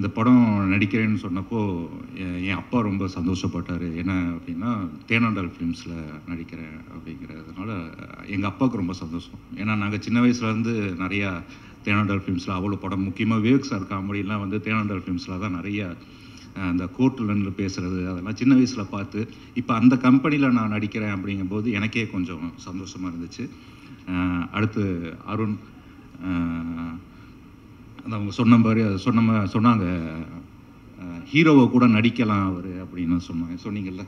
இந்த படம் நடிக்கிறேன்னு சொன்னப்போ என் அப்பா ரொம்ப சந்தோஷப்பட்டார். என்ன அப்படின்னா, தேனாண்டால் ஃபிலிம்ஸில் நடிக்கிறேன் அப்படிங்கிறதுனால எங்கள் அப்பாவுக்கு ரொம்ப சந்தோஷம். ஏன்னா நாங்கள் சின்ன வயசுலேருந்து நிறையா தேனாண்டால் ஃபிலிம்ஸில் அவ்வளோ படம், முக்கியமாக விவேக் சார் காமெடிலாம் வந்து தேனாண்டால் ஃபிலிம்ஸில் தான் நிறையா அந்த கோர்ட்டில் நின்று பேசுகிறது அதெல்லாம் சின்ன வயசில் பார்த்து, இப்போ அந்த கம்பெனியில் நான் நடிக்கிறேன் அப்படிங்கும்போது எனக்கே கொஞ்சம் சந்தோஷமாக இருந்துச்சு. அடுத்து அருண், அது அவங்க சொன்னாங்க ஹீரோவை கூட நடிக்கலாம் அவர் அப்படின்னு சொன்னீங்கல்ல,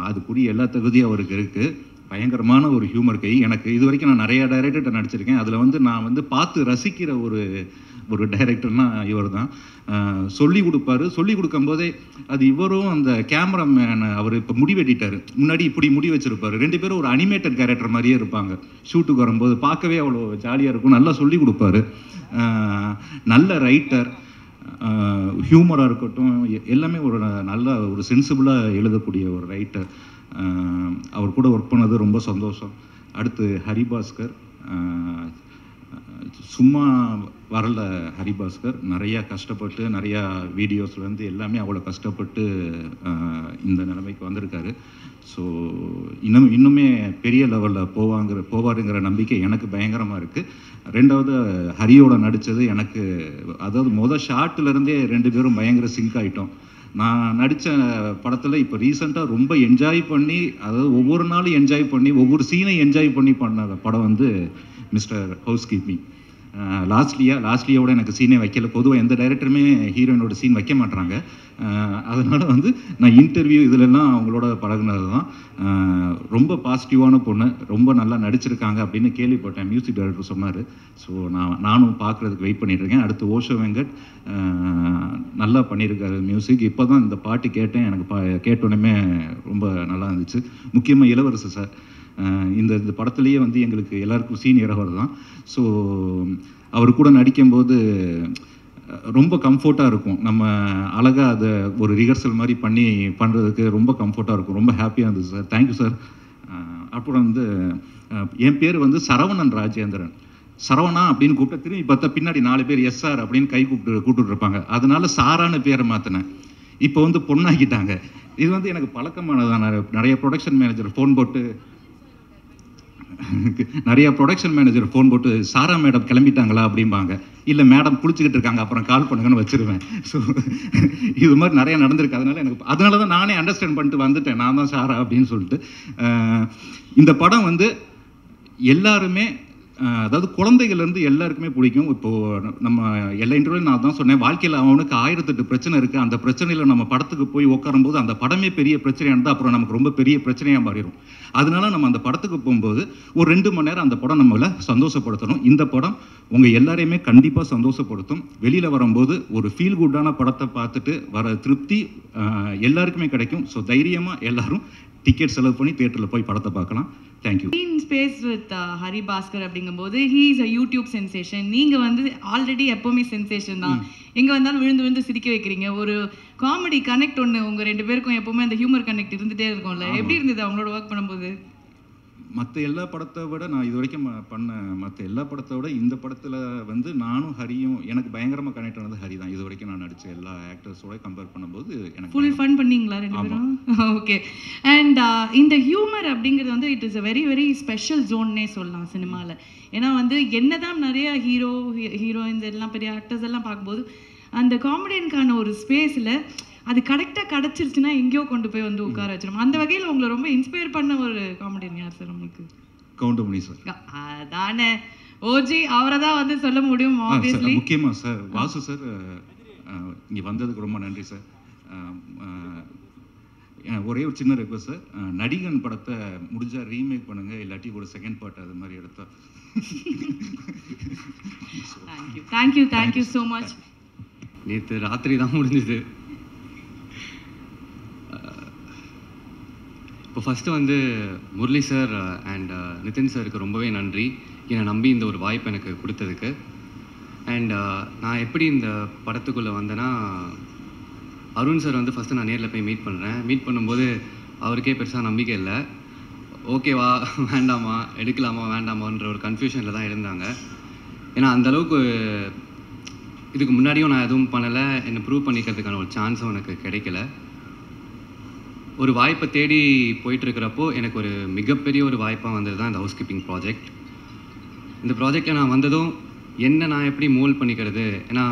அதுக்குரிய எல்லா தகுதியும் அவருக்கு இருக்குது. பயங்கரமான ஒரு ஹியூமர் கை. எனக்கு இது வரைக்கும் நான் நிறையா டைரக்டர்கிட்ட நடிச்சிருக்கேன். அதில் வந்து நான் வந்து பார்த்து ரசிக்கிற ஒரு டைரக்டர்னா இவர் தான். சொல்லிக் கொடுப்பாரு. சொல்லிக் கொடுக்கும்போதே அது இவரும் அந்த கேமராமேன் அவர் இப்போ முடி வெட்டிட்டார், முன்னாடி இப்படி முடி வச்சுருப்பார். 2 பேரும் ஒரு அனிமேட்டட் கேரக்டர் மாதிரியே இருப்பாங்க. ஷூட்டுக்கு வரும்போது பார்க்கவே அவ்வளோ ஜாலியாக இருக்கும். நல்லா சொல்லிக் கொடுப்பாரு. நல்ல ரைட்டர், ஹியூமராக இருக்கட்டும் எல்லாமே ஒரு நல்ல ஒரு சென்சிபிளாக எழுதக்கூடிய ஒரு ரைட்டர். அவர் கூட ஒர்க் பண்ணது ரொம்ப சந்தோஷம். அடுத்து ஹரிபாஸ்கர், சும்மா வரல ஹரிபாஸ்கர். நிறையா கஷ்டப்பட்டு நிறையா வீடியோஸ்லேருந்து எல்லாமே அவ்வளோ கஷ்டப்பட்டு இந்த நிலைமைக்கு வந்திருக்காரு. ஸோ இன்னுமே பெரிய லெவலில் போவாருங்கிற நம்பிக்கை எனக்கு பயங்கரமாக இருக்குது. ரெண்டாவது ஹரியோட நடித்தது எனக்கு, அதாவது ஷார்ட்லேருந்தே 2 பேரும் பயங்கர சிங்க் ஆகிட்டோம். நான் நடித்த படத்தில் இப்போ ரீசெண்டாக ரொம்ப என்ஜாய் பண்ணி, அதாவது ஒவ்வொரு நாளும் என்ஜாய் பண்ணி ஒவ்வொரு சீனை என்ஜாய் பண்ணி பண்ண படம் வந்து மிஸ்டர் ஹவுஸ் கீப்பிங். லாஸ்ட்லியோட எனக்கு சீனே வைக்கல. பொதுவாக எந்த டைரக்டருமே ஹீரோயினோட சீன் வைக்க மாட்டாங்க. அதனால் வந்து நான் இன்டர்வியூ இதிலெல்லாம் அவங்களோட பழகுனது தான். ரொம்ப பாசிட்டிவான பொண்ணு, ரொம்ப நல்லா நடிச்சிருக்காங்க அப்படின்னு கேள்விப்பட்டேன். மியூசிக் டைரக்டர் சொன்னார். ஸோ நானும் பார்க்குறதுக்கு வெயிட் பண்ணிட்டுருக்கேன். அடுத்து ஓஷோ வெங்கட் நல்லா பண்ணியிருக்காரு மியூசிக். இப்போ தான் இந்த பாட்டு கேட்டேன். எனக்கு கேட்டோன்னே ரொம்ப நல்லா இருந்துச்சு. முக்கியமாக இளவரசு சார் இந்த படத்துலேயே வந்து எங்களுக்கு எல்லாருக்கும் சீனியர் அவர் தான். ஸோ அவர் கூட நடிக்கும்போது ரொம்ப கம்ஃபர்ட்டாக இருக்கும். நம்ம அழகாக அதை ஒரு ரிஹர்சல் மாதிரி பண்ணுறதுக்கு ரொம்ப கம்ஃபர்ட்டாக இருக்கும். ரொம்ப ஹாப்பியாக இருந்துச்சு சார். Thank you sir. அப்புறம் வந்து என் பேர் வந்து சரவணன் ராஜேந்திரன். சரவணா அப்படின்னு கூப்பிட்டா திரும்பி பார்த்தா பின்னாடி 4 பேர் எஸ் சார் அப்படின்னு கை கூப்பிட்டு இருப்பாங்க. அதனால சாரான்னு பேரை மாற்றினேன். இப்போ வந்து பொண்ணாக்கிட்டாங்க. இது வந்து எனக்கு பழக்கமானதான். நிறைய ப்ரொடக்ஷன் மேனேஜர் ஃபோன் போட்டு சாரா மேடம் கிளம்பிட்டாங்களா அப்படிம்பாங்க. இல்லை மேடம் குளிச்சுக்கிட்டு இருக்காங்க அப்புறம் கால் பண்ணுங்கன்னு வச்சிருவேன். ஸோ இது மாதிரி நிறையா நடந்திருக்கு. அதனால தான் நானே அண்டர்ஸ்டாண்ட் பண்ணிட்டு வந்துட்டேன், நான் தான் சாரா அப்படின்னு சொல்லிட்டு. இந்த படம் வந்து எல்லாருமே, அதாவது குழந்தைகள்லேருந்து எல்லாருக்குமே பிடிக்கும். இப்போது நம்ம எல்லா இன்டர்வியூ நான் தான் சொன்னேன், வாழ்க்கையில் அவனுக்கு 1008 பிரச்சனை இருக்குது. அந்த பிரச்சனையில் நம்ம படத்துக்கு போய் உட்காரும்போது அந்த படமே பெரிய பிரச்சனையாக இருந்தால் அப்புறம் நமக்கு ரொம்ப பெரிய பிரச்சனையாக மாறிடும். அதனால நம்ம அந்த படத்துக்கு போகும்போது ஒரு 2 மணி நேரம் அந்த படம் நம்மளை சந்தோஷப்படுத்தணும். இந்த படம் உங்கள் எல்லாரையுமே கண்டிப்பாக சந்தோஷப்படுத்தும். வெளியில் வரும்போது ஒரு ஃபீல் குட்டான படத்தை பார்த்துட்டு வர திருப்தி எல்லாருக்குமே கிடைக்கும். ஸோ தைரியமாக எல்லாரும் டிக்கெட் செலவு பண்ணி தியேட்டரில் போய் படத்தை பார்க்கலாம். Thank you. In space with Hari Bhaskar அப்படிங்கும்போது he is a YouTube sensation. நீங்கள் வந்து ஆல்ரெடி எப்போவுமே சென்சேஷன் தான். எங்கே வந்தாலும் விழுந்து விழுந்து சிரிக்க வைக்கிறீங்க. ஒரு காமெடி கனெக்ட் ஒன்று உங்கள் 2 பேருக்கும் எப்போவுமே அந்த ஹியூமர் கனெக்ட் இருந்துகிட்டே இருக்கும்ல. எப்படி இருந்தது அவங்களோட ஒர்க் பண்ணும்போது? மற்ற எல்லா படத்தை விட நான் இது வரைக்கும் பண்ண மற்ற எல்லா படத்தை விட இந்த படத்தில் வந்து நானும் ஹரியும் எனக்கு பயங்கரமாக கனெக்ட் ஆனது ஹரி தான். இது வரைக்கும் நான் நடித்த எல்லா ஆக்டர்ஸோட கம்பேர் பண்ணும்போது எனக்கு ஃபுல் ஃபன் பண்ணீங்களா 2 பேரும்? ஓகே. அண்ட் இந்த ஹியூமர் அப்படிங்கிறது வந்து it is a very very special ஜோன்னே சொல்லலாம் சினிமாவில். ஏன்னா வந்து என்னதான் நிறைய ஹீரோயின்ஸ் எல்லாம் பெரிய ஆக்டர்ஸ் எல்லாம் பார்க்கும்போது அந்த காமெடியனுக்கான ஒரு ஸ்பேஸில் அது கரெக்டாக கிடச்சிருச்சுன்னா எங்கேயோ கொண்டு போய் வந்து உட்கார வச்சிடும். அந்த வகையில் உங்களை ரொம்ப இன்ஸ்பயர் பண்ண ஒரு காமெடியன் யார் சார் உங்களுக்கு? கவுண்டமணி சார். அதானே ஓஜி, அவரை தான் வந்து சொல்ல முடியும் ஆப்வியஸ்லி. முக்கியமாக சார் வாசு சார் இங்கே வந்ததுக்கு ரொம்ப நன்றி சார். ஒரே ஒரு சின்ன ரெக்வஸ்ட் சார், நடிகன் படத்தை முடிஞ்சால் ரீமேக் பண்ணுங்கள், இல்லாட்டி ஒரு செகண்ட் பார்ட் அது மாதிரி எடுத்தா. Thank you so much. நேற்று ராத்திரி தான் முடிஞ்சுது. இப்போ ஃபஸ்ட்டு வந்து முரளி சார் அண்ட் நிதின் சாருக்கு ரொம்பவே நன்றி, என்னை நம்பி இந்த ஒரு வாய்ப்பு எனக்கு கொடுத்ததுக்கு. அண்ட் நான் எப்படி இந்த படத்துக்குள்ளே வந்தேன்னா, அருண் சார் வந்து ஃபஸ்ட்டு நான் நேரில் போய் மீட் பண்ணும்போது அவருக்கே பெருசாக நம்பிக்கை இல்லை. ஓகேவா வேண்டாமா, எடுக்கலாமா வேண்டாமான்ற ஒரு கன்ஃபியூஷனில் தான் இருந்தாங்க. ஏன்னா அந்தளவுக்கு இதுக்கு முன்னாடியும் நான் எதுவும் பண்ணலை, என்னை ப்ரூவ் பண்ணிக்கிறதுக்கான ஒரு சான்ஸும் எனக்கு கிடைக்கல. ஒரு வாய்ப்பை தேடி போயிட்டுருக்கிறப்போ எனக்கு ஒரு மிகப்பெரிய ஒரு வாய்ப்பாக வந்தது தான் இந்த ஹவுஸ் கீப்பிங் ப்ராஜெக்ட். இந்த ப்ராஜெக்டில் நான் வந்ததும் என்ன நான் எப்படி மோல்ட் பண்ணிக்கிறது, ஏன்னா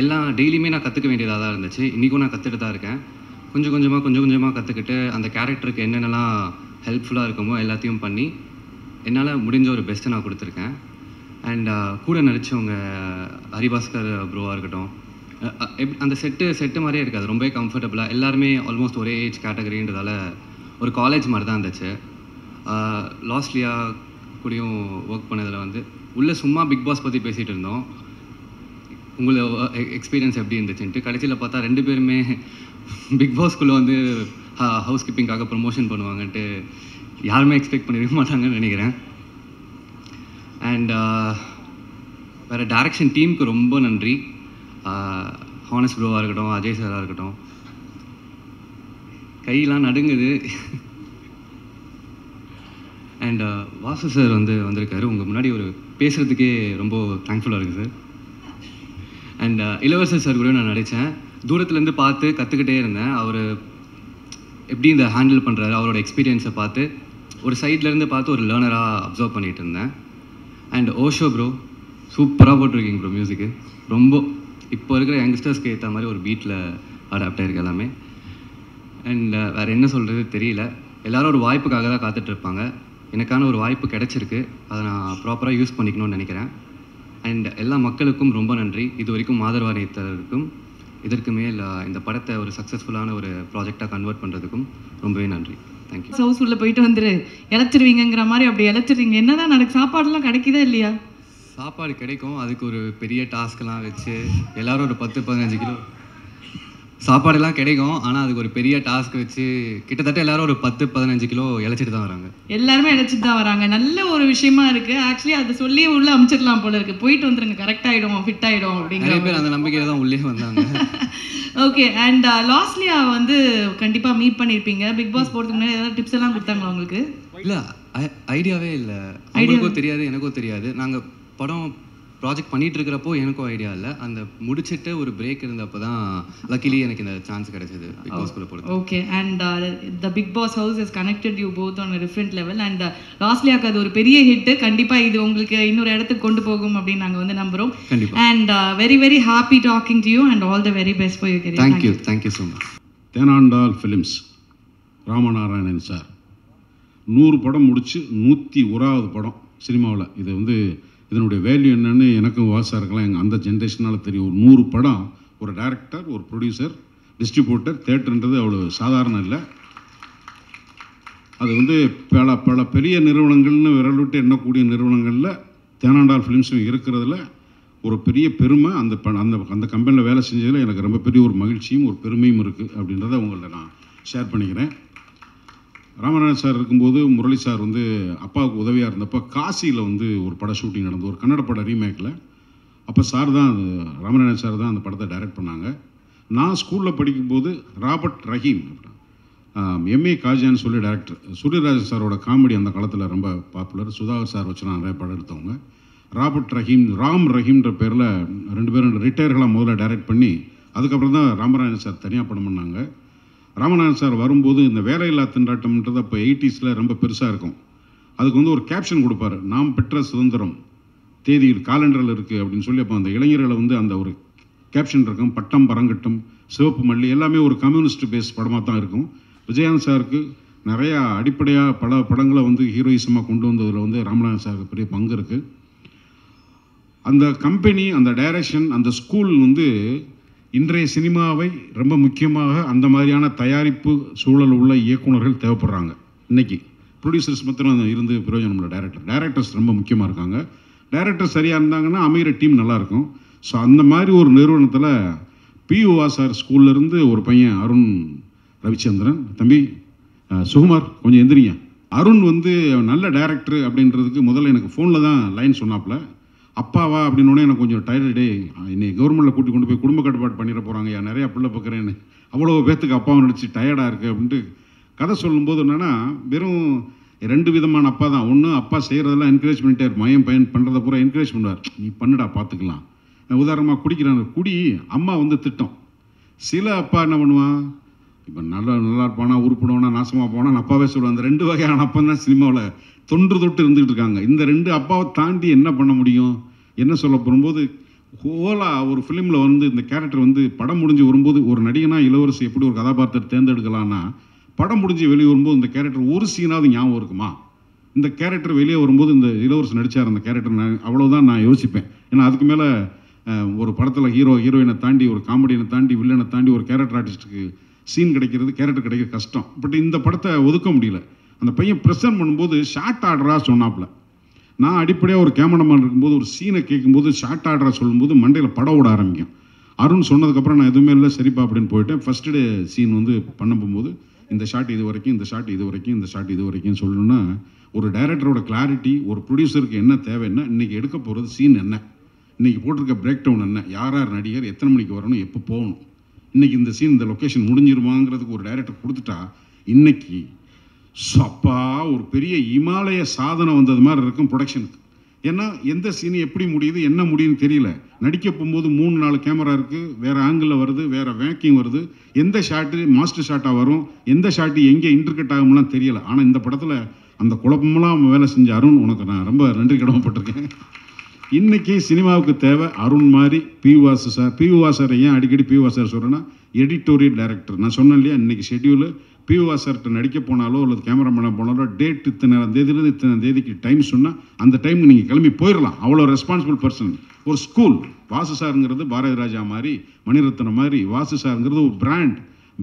எல்லாம் டெய்லியுமே நான் கற்றுக்க வேண்டியதாக தான் இருந்துச்சு. இன்றைக்கும் நான் கற்றுட்டு தான் இருக்கேன். கொஞ்சம் கொஞ்சமாக கற்றுக்கிட்டு அந்த கேரக்டருக்கு என்னென்னலாம் ஹெல்ப்ஃபுல்லாக இருக்குமோ எல்லாத்தையும் பண்ணி என்னால் முடிஞ்ச ஒரு பெஸ்ட்டை நான் கொடுத்துருக்கேன். அண்ட் கூட நடித்தவங்க ஹரிபாஸ்கர் ப்ரோவாக இருக்கட்டும், அந்த செட்டு மாதிரியே இருக்காது, ரொம்பவே கம்ஃபர்டபுளாக. எல்லாருமே ஆல்மோஸ்ட் ஒரே ஏஜ் கேட்டகரின்றதால ஒரு காலேஜ் மாதிரி தான் இருந்துச்சு. லாஸ்ட்லியா கூடயும் ஒர்க் பண்ணதில் வந்து உள்ளே சும்மா பிக் பாஸ் பற்றி பேசிகிட்டு இருந்தோம், உங்களை எக்ஸ்பீரியன்ஸ் எப்படி இருந்துச்சுன்ட்டு. கடைசியில் பார்த்தா 2 பேருமே பிக் பாஸ்குள்ளே வந்து ஹவுஸ் கீப்பிங்காக ப்ரமோஷன் பண்ணுவாங்கன்ட்டு யாருமே எக்ஸ்பெக்ட் பண்ணிருக்க மாட்டாங்கன்னு நினைக்கிறேன். அண்ட் வேறு டைரக்ஷன் டீமுக்கு ரொம்ப நன்றி. ஹானஸ் ப்ரோவாக இருக்கட்டும், அஜய் சாராக இருக்கட்டும், கையெல்லாம் நடுங்குது. அண்ட் வாசு சார் வந்திருக்காரு. உங்கள் முன்னாடி ஒரு பேசுகிறதுக்கே ரொம்ப தேங்க்ஃபுல்லாக இருக்குது சார். அண்ட் இளவரசர் சார் கூட நான் நடித்தேன். தூரத்துலேருந்து பார்த்து கற்றுக்கிட்டே இருந்தேன். அவர் எப்படி இந்த ஹேண்டில் பண்ணுறாரு, அவரோட எக்ஸ்பீரியன்ஸை பார்த்து ஒரு சைட்லேருந்து பார்த்து ஒரு லேர்னராக அப்சர்வ் பண்ணிகிட்டு இருந்தேன். அண்ட் ஓஷோ ப்ரோ சூப்பராக போட்டிருக்கீங்க ப்ரோ. மியூசிக்கு ரொம்ப இப்போ இருக்கிற யங்ஸ்டர்ஸ்க்கு ஏற்ற மாதிரி ஒரு பீட்டில் அடாப்ட் ஆகிருக்கு எல்லாமே. அண்ட் வேறு என்ன சொல்கிறது தெரியல. எல்லோரும் ஒரு வாய்ப்புக்காக தான் காத்துட்ருப்பாங்க. எனக்கான ஒரு வாய்ப்பு கிடச்சிருக்கு, அதை நான் ப்ராப்பராக யூஸ் பண்ணிக்கணும்னு நினைக்கிறேன். அண்ட் எல்லா மக்களுக்கும் ரொம்ப நன்றி. இது வரைக்கும் ஆதரவு அளித்ததற்கும், இதற்கு மேல் இந்த படத்தை ஒரு சக்ஸஸ்ஃபுல்லான ஒரு ப்ராஜெக்டாக கன்வெர்ட் பண்ணுறதுக்கும் ரொம்பவே நன்றி. தேங்க்யூ. ஹவுஸ் உள்ளே போயிட்டு வந்துரு இழைச்சிருவீங்கிற மாதிரி அப்படி இழைச்சிருவீங்க. என்னதான் நடக்கு, சாப்பாடுலாம் கிடைக்குதா இல்லையா? சாப்பாடு கிடைக்கும், அதுக்கு ஒரு பெரிய டாஸ்க்கெலாம் வச்சு எல்லோரும் ஒரு 10-15 கிலோ சாப்பாடெல்லாம் கிடைக்கும். ஆனால் அதுக்கு ஒரு பெரிய டாஸ்க் வச்சு கிட்டத்தட்ட எல்லோரும் ஒரு 10-15 கிலோ இழைச்சிட்டு தான் வராங்க. எல்லாருமே இழைச்சிட்டு தான் வராங்க. நல்ல ஒரு விஷயமா இருக்குது. ஆக்சுவலி அதை சொல்லி உள்ளே அமுச்சிடலாம் போல இருக்குது. போயிட்டு வந்துருங்க, கரெக்ட் ஆகிடும், ஃபிட் ஆகிடும் அப்படிங்கிற நிறைய பேர் அந்த நம்பிக்கையில் தான் உள்ளே வந்தாங்க. ஓகே. அண்ட் லாஸ்ட்லியா கண்டிப்பாக மீட் பண்ணியிருப்பீங்க. பிக் பாஸ் போகிறதுக்கு முன்னாடி ஏதாவது டிப்ஸ் எல்லாம் கொடுத்தாங்களா உங்களுக்கு? இல்லை, ஐடியாவே இல்லை. அவங்களுக்கும் தெரியாது, எனக்கும் தெரியாது. நாங்கள் படம் ப்ராஜெக்ட் பண்ணிகிட்டு இருக்கிறப்போ எனக்கும் ஐடியா இல்லை. அந்த முடிச்சுட்டு ஒரு பிரேக் இருந்தப்போ தான் லக்கிலி எனக்கு இந்த சான்ஸ் கிடைச்சது பிக் பாஸ்குள்ளே போகிறது. Okay. And the big boss house is connected you both on different level. And லாஸ்ட்லியாக்கு அது ஒரு பெரிய ஹிட்டு. கண்டிப்பாக இது உங்களுக்கு இன்னொரு இடத்துக்கு கொண்டு போகும் அப்படின்னு நாங்கள் நம்புகிறோம். And very very happy talking to you and all the very best for you career. Thank you so much. தேனாண்டால் films Ramanarayanan sir 100 படம் முடித்து 101வது படம் சினிமாவில். இது இதனுடைய வேல்யூ என்னன்னு எனக்கும் வாசாருக்கெல்லாம் எங்கள் அந்த ஜென்ரேஷனால் தெரியும். ஒரு 100 படம், ஒரு டைரக்டர், ஒரு ப்ரொடியூசர், டிஸ்ட்ரிபியூட்டர், தேட்டருன்றது அவ்வளோ சாதாரணம் இல்லை. அது பல பெரிய நிறுவனங்கள்னு விரல் விட்டு எண்ணக்கூடிய நிறுவனங்களில் தேனாண்டால் ஃபிலிம்ஸும் இருக்கிறதுல ஒரு பெரிய பெருமை. அந்த கம்பெனியில் வேலை செஞ்சதில் எனக்கு ரொம்ப பெரிய ஒரு மகிழ்ச்சியும் ஒரு பெருமையும் இருக்குது அப்படின்றத உங்கள்ட்ட நான் ஷேர் பண்ணிக்கிறேன். ராமநாதன் சார் இருக்கும்போது முரளி சார் அப்பாவுக்கு உதவியாக இருந்தப்போ காசியில் ஒரு பட ஷூட்டிங் நடந்தது, ஒரு கன்னட பட ரீமேக்கில். அப்போ ராமநாதன் சார் தான் அந்த படத்தை டைரக்ட் பண்ணாங்க. நான் ஸ்கூலில் படிக்கும்போது ராபர்ட் ரஹீம், எம்ஏ காஜான்னு சொல்லி டைரக்டர், சூரியராஜ் சாரோட காமெடி அந்த காலத்தில் ரொம்ப பாப்புலர். சுதாகர் சார் வச்சு நான் நிறைய படம் எடுத்தவங்க. ராபர்ட் ரஹீம், ராம் ரஹீம்ன்ற பேரில் 2 பேரும் ரிட்டையர்களாக முதல்ல டைரக்ட் பண்ணி அதுக்கப்புறம் தான் ராமநாதன் சார் தனியாக படம் பண்ணாங்க. ராமநாதன் சார் வரும்போது இந்த வேலையில்லா திண்டாட்டம்ன்றது அப்போ 80s ரொம்ப பெருசாக இருக்கும். அதுக்கு ஒரு கேப்ஷன் கொடுப்பார், நாம் பெற்ற சுதந்திரம் தேதியில் காலண்டரில் இருக்குது அப்படின்னு சொல்லி. அப்போ அந்த இளைஞர்களை அந்த ஒரு கேப்ஷன் இருக்கும், பட்டம் பரங்கட்டம் சிவப்பு மல்லி, எல்லாமே ஒரு கம்யூனிஸ்ட் பேஸ் படமாக தான் இருக்கும். விஜயகாந்த் சாருக்கு நிறையா அடிப்படையாக பல படங்களை ஹீரோயிசமாக கொண்டு வந்ததில் ராமநாதன் சாருக்கு பெரிய பங்கு இருக்குது. அந்த கம்பெனி, அந்த டைரக்ஷன், அந்த ஸ்கூல் இன்றைய சினிமாவை ரொம்ப முக்கியமாக அந்த மாதிரியான தயாரிப்பு சூழல் உள்ள இயக்குநர்கள் தேவைப்படுறாங்க. இன்றைக்கி ப்ரொடியூசர்ஸ் மாத்திரம் இருந்து பிரயோஜனம் இல்லை, டைரக்டர்ஸ் ரொம்ப முக்கியமாக இருக்காங்க. டைரக்டர் சரியாக இருந்தாங்கன்னா அமைகிற டீம் நல்லாயிருக்கும். ஸோ அந்த மாதிரி ஒரு நிறுவனத்தில் பியூஆர்ஆர் ஸ்கூல்லேருந்து ஒரு பையன் அருண் ரவிச்சந்திரன், தம்பி சுகுமார் கொஞ்சம் எந்திரிங்க. அருண் நல்ல டைரக்டர் அப்படின்றதுக்கு முதல்ல எனக்கு ஃபோனில் தான் லைன் சொன்னாப்புல. அப்பாவா அப்படின்னோடனே எனக்கு கொஞ்சம் டயர்டே, இன்னைக்கு கவர்மெண்ட்டில் கூட்டி கொண்டு போய் குடும்ப கட்டுப்பாடு பண்ணிட போகிறாங்க, நிறையா பிள்ளை பார்க்குறேன்னு, அவ்வளோ பேர்த்துக்கு அப்பாவை நடிச்சு டயர்டாக இருக்குது அப்படின்ட்டு கதை சொல்லும்போது என்னென்னா, வெறும் 2 விதமான அப்பா தான். ஒன்று, அப்பா செய்கிறதெல்லாம் என்கரேஜ் பண்ணிட்டே இருப்பான், பையன் பண்ணுறதை பூரா என்கரேஜ் பண்ணுவார், நீ பண்ணுடா பார்த்துக்கலாம். உதாரணமாக குடிக்கிறாங்க, குடி அம்மா வந்து திட்டம். சில அப்பா என்ன பண்ணுவான், இப்போ நல்லா இருப்பானா, உருப்பிடுவானா, நாசமாக போனான்னு அப்பாவே சொல்லுவான். அந்த 2 வகையான அப்பா தான் சினிமாவில் தொன்று தொட்டு இருந்துகிட்டு இருக்காங்க. இந்த 2 அப்பாவை தாண்டி என்ன பண்ண முடியும்? என்ன சொல்ல போகும்போது ஹோலாக ஒரு ஃபிலிமில் வந்து இந்த கேரக்டர் வந்து படம் முடிஞ்சு வரும்போது ஒரு நடிகனா இளவரசி எப்படி ஒரு கதாபாத்திரத்தை தேர்ந்தெடுக்கலான்னா, படம் முடிஞ்சு வெளியே வரும்போது இந்த கேரக்டர் ஒரு சீனாவது ஞாபகம் இருக்குமா? இந்த கேரக்டர் வெளியே வரும்போது இந்த இளவரசி நடித்தார் அந்த கேரக்டர், நான் அவ்வளோதான் நான் யோசிப்பேன். ஏன்னா அதுக்கு மேலே ஒரு படத்தில் ஹீரோயினை தாண்டி, ஒரு காமெடியனை தாண்டி, வில்லனை தாண்டி ஒரு கேரக்டர் ஆர்டிஸ்ட்டுக்கு சீன் கிடைக்கிறது, கேரக்டர் கிடைக்கிறது கஷ்டம். பட் இந்த படத்தை ஒதுக்க முடியல. அந்த பையன் ப்ரெசென்ட் பண்ணும்போது ஷார்ட் ஆர்டராக சொன்னாப்புல. நான் அடிப்படையாக ஒரு கேமராமேன் இருக்கும்போது ஒரு சீனை கேட்கும்போது ஷார்ட் ஆர்டராக சொல்லும்போது மண்டையில் படம் ஓட ஆரம்பிக்கும். அருண் சொன்னதுக்கப்புறம் நான் எதுவுமே இல்லை சரிப்பா அப்படின்னு போயிட்டேன். ஃபஸ்ட்டு டே சீன் வந்து பண்ண போகும்போது இந்த ஷாட் இது வரைக்கும், இந்த ஷாட் இது வரைக்கும், இந்த ஷாட் இது வரைக்கும் சொல்லணும்னா, ஒரு டைரக்டரோட கிளாரிட்டி, ஒரு ப்ரொடியூசருக்கு என்ன தேவைன்னா, இன்றைக்கி எடுக்க போகிறது சீன் என்ன, இன்றைக்கி போட்டிருக்க பிரேக் டவுன் என்ன, யார் யார் நடிகர், எத்தனை மணிக்கு வரணும், எப்போ போகணும், இன்றைக்கி இந்த சீன் இந்த லொக்கேஷன் முடிஞ்சிருமாங்கிறதுக்கு ஒரு டைரக்டர் கொடுத்துட்டா இன்றைக்கி அப்பா ஒரு பெரிய இமாலய சாதனை வந்தது மாதிரி இருக்கும் ப்ரொடக்ஷனுக்கு. ஏன்னா எந்த சீன் எப்படி முடியுது, என்ன முடியுதுன்னு தெரியல. நடிக்க போகும்போது 3-4 கேமரா இருக்குது, வேறு ஆங்கிளில் வருது, வேறு வேக்கிங் வருது, எந்த ஷாட்டு மாஸ்டர் ஷாட்டாக வரும், எந்த ஷாட்டு எங்கே இன்டர்கட் ஆகும்லாம் தெரியல. ஆனால் இந்த படத்தில் அந்த குழப்பமெல்லாம் வேலை செஞ்ச அருண், உனக்கு நான் ரொம்ப நன்றி கடமைப்பட்டிருக்கேன். இன்றைக்கி சினிமாவுக்கு தேவை அருண் மாதிரி பி.யு. வாசு சார். பி.யு. வாசர் ஏன் அடிக்கடி பி.யு. வாசர் சொல்கிறேன்னா, எடிட்டோரியல் டைரக்டர். நான் சொன்னேன் இல்லையா, இன்றைக்கி ஷெட்யூலு பி.யு. வாசர்கிட்ட நடிக்க போனாலோ அல்லது கேமரா பண்ண போனாலோ டேட் இத்தனை தேதியிலிருந்து இத்தனை தேதிக்கு டைம் சொன்னால் அந்த டைமுக்கு நீங்கள் கிளம்பி போயிடலாம். அவ்வளோ ரெஸ்பான்சிபிள் பர்சன். ஒரு ஸ்கூல். வாசு சாருங்கிறது பாரதி ராஜா மாதிரி, மணிரத்னம் மாதிரி. வாசு சாருங்கிறது ஒரு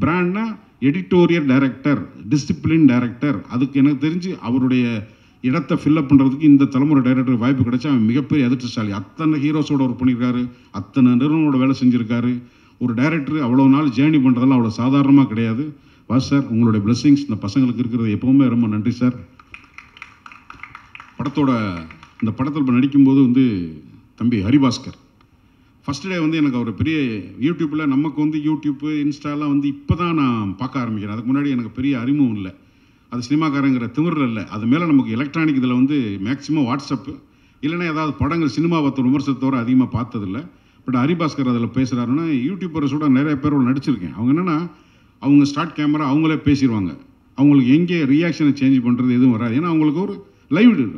பிராண்ட்னா எடிட்டோரியல் டைரக்டர், டிசிப்ளின் டைரக்டர். அதுக்கு எனக்கு தெரிஞ்சு அவருடைய இடத்தை ஃபில்லப் பண்ணுறதுக்கு இந்த தலைமுறை டைரக்டர் வாய்ப்பு கிடைச்சா அவன் மிகப்பெரிய அதிர்ஷ்டசாலி. அத்தனை ஹீரோஸோட ஒர்க் பண்ணியிருக்காரு, அத்தனை நிறுவனோட வேலை செஞ்சுருக்காரு. ஒரு டைரக்டர் அவ்வளோ நாள் ஜேர்னி பண்ணுறதெல்லாம் அவ்வளோ சாதாரணமாக கிடையாது. வாசு சார், உங்களுடைய பிளெஸிங்ஸ் இந்த பசங்களுக்கு இருக்கிறது எப்போவுமே ரொம்ப நன்றி சார். இந்த படத்தில் இப்போ நடிக்கும்போது வந்து தம்பி ஹரிபாஸ்கர் ஃபஸ்ட் டே வந்து எனக்கு ஒரு பெரிய யூடியூப்பில், நமக்கு வந்து யூடியூப்பு இன்ஸ்டாலாம் வந்து இப்போ தான் நான் பார்க்க ஆரம்பிக்கிறேன். அதுக்கு முன்னாடி எனக்கு பெரிய அறிமுகம் இல்லை. அது சினிமாக்காரங்கிற திமிரில் இல்லை, அது மேலே நமக்கு எலக்ட்ரானிக் இதில் வந்து மேக்ஸிமம் வாட்ஸ்அப்பு இல்லைன்னா ஏதாவது படங்கள் சினிமா பார்த்த விமர்சனத்தோடு அதிகமாக பார்த்ததில்லை. பட் ஹரிபாஸ்கர் அதில் பேசுகிறாருன்னா, யூடியூபர்ஸோட நிறைய பேரோட நடிச்சிருக்கேன். அவங்க என்னென்னா, அவங்க ஸ்டார்ட் கேமரா அவங்களே பேசிடுவாங்க. அவங்களுக்கு எங்கே ரியாக்ஷனை சேஞ்ச் பண்ணுறது எதுவும் வராது. ஏன்னா அவங்களுக்கு ஒரு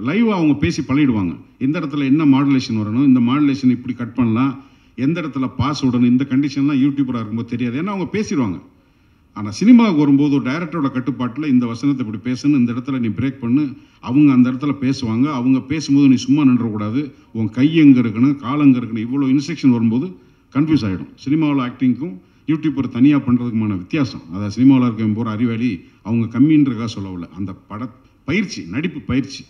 லைவாக அவங்க பேசி பழகிடுவாங்க. எந்த இடத்துல என்ன மாடுலேஷன் வரணும், இந்த மாடுலேஷன் இப்படி கட் பண்ணலாம், எந்த இடத்துல பாஸ் விடணும், இந்த கண்டிஷன்லாம் யூடியூபராக இருக்கும்போது தெரியாது. ஏன்னா அவங்க பேசிடுவாங்க. ஆனால் சினிமாவுக்கு வரும்போது ஒரு டைரக்டரோட கட்டுப்பாட்டில் இந்த வசனத்தை இப்படி பேசணும், இந்த இடத்துல நீ பிரேக் பண்ணு, அவங்க அந்த இடத்துல பேசுவாங்க. அவங்க பேசும்போது நீ சும்மா நின்றக்கூடாது, உன் கை எங்கே இருக்கணும், கால் எங்கே இருக்கணும், இவ்வளோ இன்ஸ்ட்ரக்ஷன் வரும்போது கன்ஃபியூஸ் ஆகிடும். சினிமாவில் ஆக்டிங்க்கும் யூடியூப்பர் தனியாக பண்ணுறதுக்குமான வித்தியாசம். அதாவது சினிமாவில் இருக்க போகிற அறிவாளி அவங்க கம்மின்றக்காக சொல்லவில்லை. அந்த பயிற்சி, நடிப்பு பயிற்சி.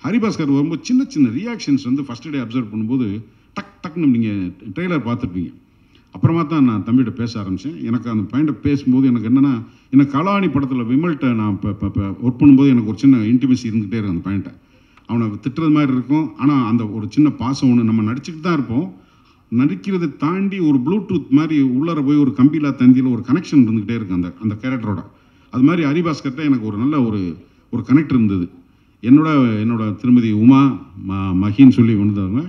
ஹரிபாஸ்கர் வரும்போது சின்ன சின்ன ரியாக்ஷன்ஸ் வந்து ஃபஸ்ட் டே அப்சர்வ் பண்ணும்போது டக்குன்னு நீங்கள் ட்ரெய்லர் பார்த்துருப்பீங்க. அப்புறமா தான் நான் தம்பிகிட்ட பேச ஆரம்பித்தேன். எனக்கு அந்த பையன்கிட்ட பேசும்போது எனக்கு என்னென்னா, எனக்கு கலாணி படத்தில் விமல்கிட்ட நான் இப்போ ஒர்க் பண்ணும்போது எனக்கு ஒரு சின்ன இன்டிமெசி இருந்துகிட்டே இருக்கும். அந்த பையன்கிட்ட அவனை திட்டுறது மாதிரி இருக்கும். ஆனால் அந்த ஒரு சின்ன பாசம் ஒன்று, நம்ம நடிச்சுக்கிட்டு தான் இருப்போம், நடிக்கிறதை தாண்டி ஒரு ப்ளூடூத் மாதிரி உள்ளார போய் ஒரு கம்பிலா தந்தியில் ஒரு கனெக்ஷன் இருந்துக்கிட்டே இருக்குது அந்த கேரக்டரோட. அது மாதிரி ஹரிபாஸ்கர்கிட்ட எனக்கு ஒரு நல்ல ஒரு கனெக்ட் இருந்தது. என்னோட திருமதி உமா மகின்னு சொல்லி வந்தவங்க.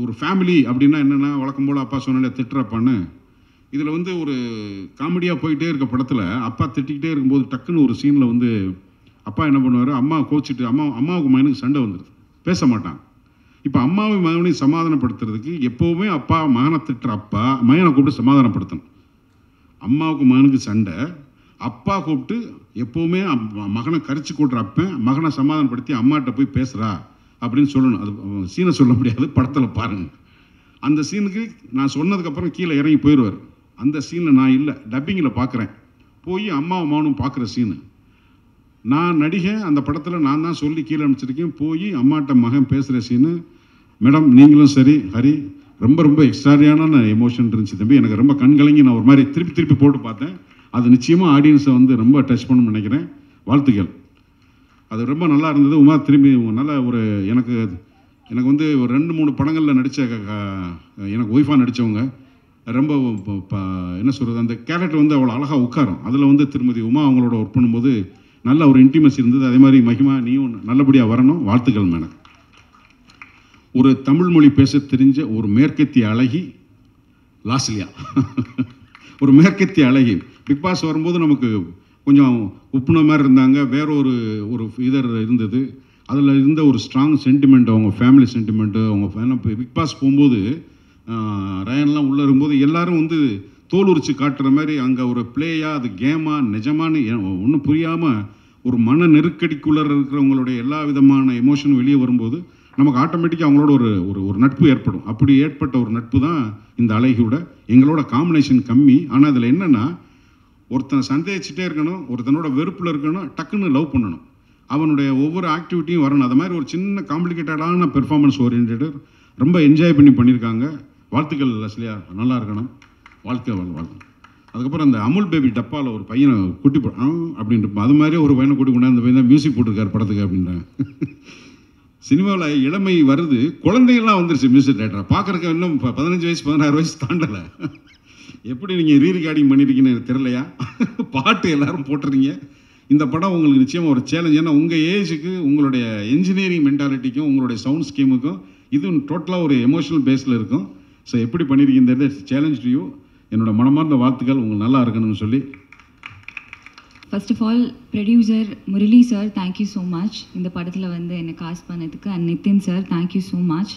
ஒரு ஃபேமிலி அப்படின்னா என்னென்னா, வழக்கம் போல் அப்பா சொன்னாலே திட்டுறப்பான்னு, இதில் வந்து ஒரு காமெடியாக போயிட்டே இருக்க படத்தில் அப்பா திட்டிக்கிட்டே இருக்கும்போது டக்குன்னு ஒரு சீனில் வந்து அப்பா என்ன பண்ணுவார், அம்மா கோச்சிட்டு அம்மாவுக்கு மகனுக்கு சண்டை வந்துடுது, பேச மாட்டாங்க. இப்போ அம்மாவும் மகனையும் சமாதானப்படுத்துறதுக்கு எப்போவுமே அப்பா மகனை திட்டுற அப்பா மகனை கூப்பிட்டு சமாதானப்படுத்தணும். அம்மாவுக்கு மகனுக்கு சண்டை, அப்பா கூப்பிட்டு எப்போவுமே மகனை கரிச்சு கூட்டுற அப்பன் மகனை சமாதானப்படுத்தி அம்மாட்ட போய் பேசுகிறா அப்படின்னு சொல்லணும். அது சீனை சொல்ல முடியாது, படத்தில் பாருங்கள். அந்த சீனுக்கு நான் சொன்னதுக்கப்புறம் கீழே இறங்கி போயிடுவார். அந்த சீனில் நான் இல்லை, டப்பிங்கில் பார்க்குறேன். போய் அம்மாவும் மகனும் பார்க்குற சீனு நான் நடிகன். அந்த படத்தில் நான் தான் சொல்லி கீழே அனுப்பிச்சிருக்கேன். போய் அம்மாட்ட மகன் பேசுகிற சீனு, மேடம் நீங்களும் சரி ஹரி, ரொம்ப எக்ஸ்ட்ராடியான எமோஷன் இருந்துச்சு தம்பி. எனக்கு ரொம்ப கண்கலங்கி நான் ஒரு மாதிரி திருப்பி போட்டு பார்த்தேன். அது நிச்சயமாக ஆடியன்ஸை வந்து ரொம்ப டச் பண்ணணும்னு நினைக்கிறேன். வாழ்த்துக்கள். அது ரொம்ப நல்லா இருந்தது. உமா திரும்பி நல்ல ஒரு எனக்கு வந்து ஒரு 2-3 படங்களில் நடித்த எனக்கு ஒய்ஃபாக நடித்தவங்க ரொம்ப என்ன சொல்கிறது, அந்த கேரக்டர் வந்து அவ்வளோ அழகாக உட்காரும். அதில் வந்து திருமதி உமா அவங்களோட ஒர்க் பண்ணும்போது நல்ல ஒரு இன்டிமசி இருந்தது. அதே மாதிரி மகிமா நீயும் நல்லபடியாக வரணும். வாழ்த்துக்கள் மேடம். ஒரு தமிழ் மொழி பேச தெரிஞ்ச ஒரு மேற்கத்திய அழகி லாஸ்லியா. ஒரு மேற்கத்திய அழகி. பிக் பாஸ் வரும்போது நமக்கு கொஞ்சம் உப்புன மாதிரி இருந்தாங்க, வேற ஒரு இதர் இருந்தது. அதில் இருந்த ஒரு ஸ்ட்ராங் சென்டிமெண்ட், அவங்க ஃபேமிலி சென்டிமெண்ட்டு, அவங்க பிக் பாஸ் போகும்போது ரயான்லாம் உள்ளே இருக்கும்போது எல்லாரும் வந்து தோல் உரிச்சு காட்டுற மாதிரி அங்கே ஒரு பிளேயா அது கேமா நிஜமானு ஒன்றும் புரியாமல் ஒரு மன நெருக்கடிக்குள்ளே இருக்கிறவங்களுடைய எல்லா விதமான எமோஷனும் வெளியே வரும்போது நமக்கு ஆட்டோமேட்டிக்காக அவங்களோட ஒரு நட்பு ஏற்படும். அப்படி ஏற்பட்ட ஒரு நட்பு தான் இந்த அழகியோட. எங்களோட காம்பினேஷன் கம்மி, ஆனால் அதில் என்னென்னா ஒருத்தனை சந்தேகிச்சுட்டே இருக்கணும், ஒருத்தனோட வெறுப்பில் இருக்கணும், டக்குன்னு லவ் பண்ணணும், அவனுடைய ஒவ்வொரு ஆக்டிவிட்டியும் வரணும். அது மாதிரி ஒரு சின்ன காம்ப்ளிகேட்டடான பெர்ஃபார்மன்ஸ் ஓரியன்டட் ரொம்ப என்ஜாய் பண்ணியிருக்காங்க. வாழ்த்துக்கள் லஸ்லியா, நல்லா இருக்கணும், வாழ்க்கை வாழ்க்கை. அதுக்கப்புறம் அந்த அமுல் பேபி டப்பாவில் ஒரு பையனை குட்டி அப்படின்ட்டு அது மாதிரி ஒரு பையனை கூட்டி கொண்டு அந்த பையன் தான் மியூசிக் போட்டிருக்காரு படத்துக்கு அப்படின்றாங்க. சினிமாவில் இளமை வருது, குழந்தைகள்லாம் வந்துருச்சு மியூசிக் டேரக்டராக. பார்க்குறக்கு இன்னும் 15 வயசு 16 வயசு தாண்டலை. எப்படி நீங்கள் ரீரிகார்டிங் பண்ணியிருக்கீங்கன்னு எனக்கு தெரியலையா? பாட்டு எல்லோரும் போட்டுறீங்க. இந்த படம் உங்களுக்கு நிச்சயமாக ஒரு சேலஞ்ச். ஏன்னா உங்கள் ஏஜுக்கு, உங்களுடைய என்ஜினியரிங் மென்டாலிட்டிக்கும், உங்களுடைய சவுண்ட் ஸ்கீமுக்கும் இது டோட்டலாக ஒரு எமோஷனல் பேஸில் இருக்கும். ஸோ எப்படி பண்ணியிருக்கீங்க சேலஞ்ச் டு யூ. என்னோட மனமார்ந்த வாழ்த்துக்கள், உங்களுக்கு நல்லா இருக்கணும்னு சொல்லி. First of all producer Murali sir, thank you so much இந்த படத்தில் வந்து என்னை காஸ்ட் பண்ணதுக்கு. And Nitin sir, thank you so much.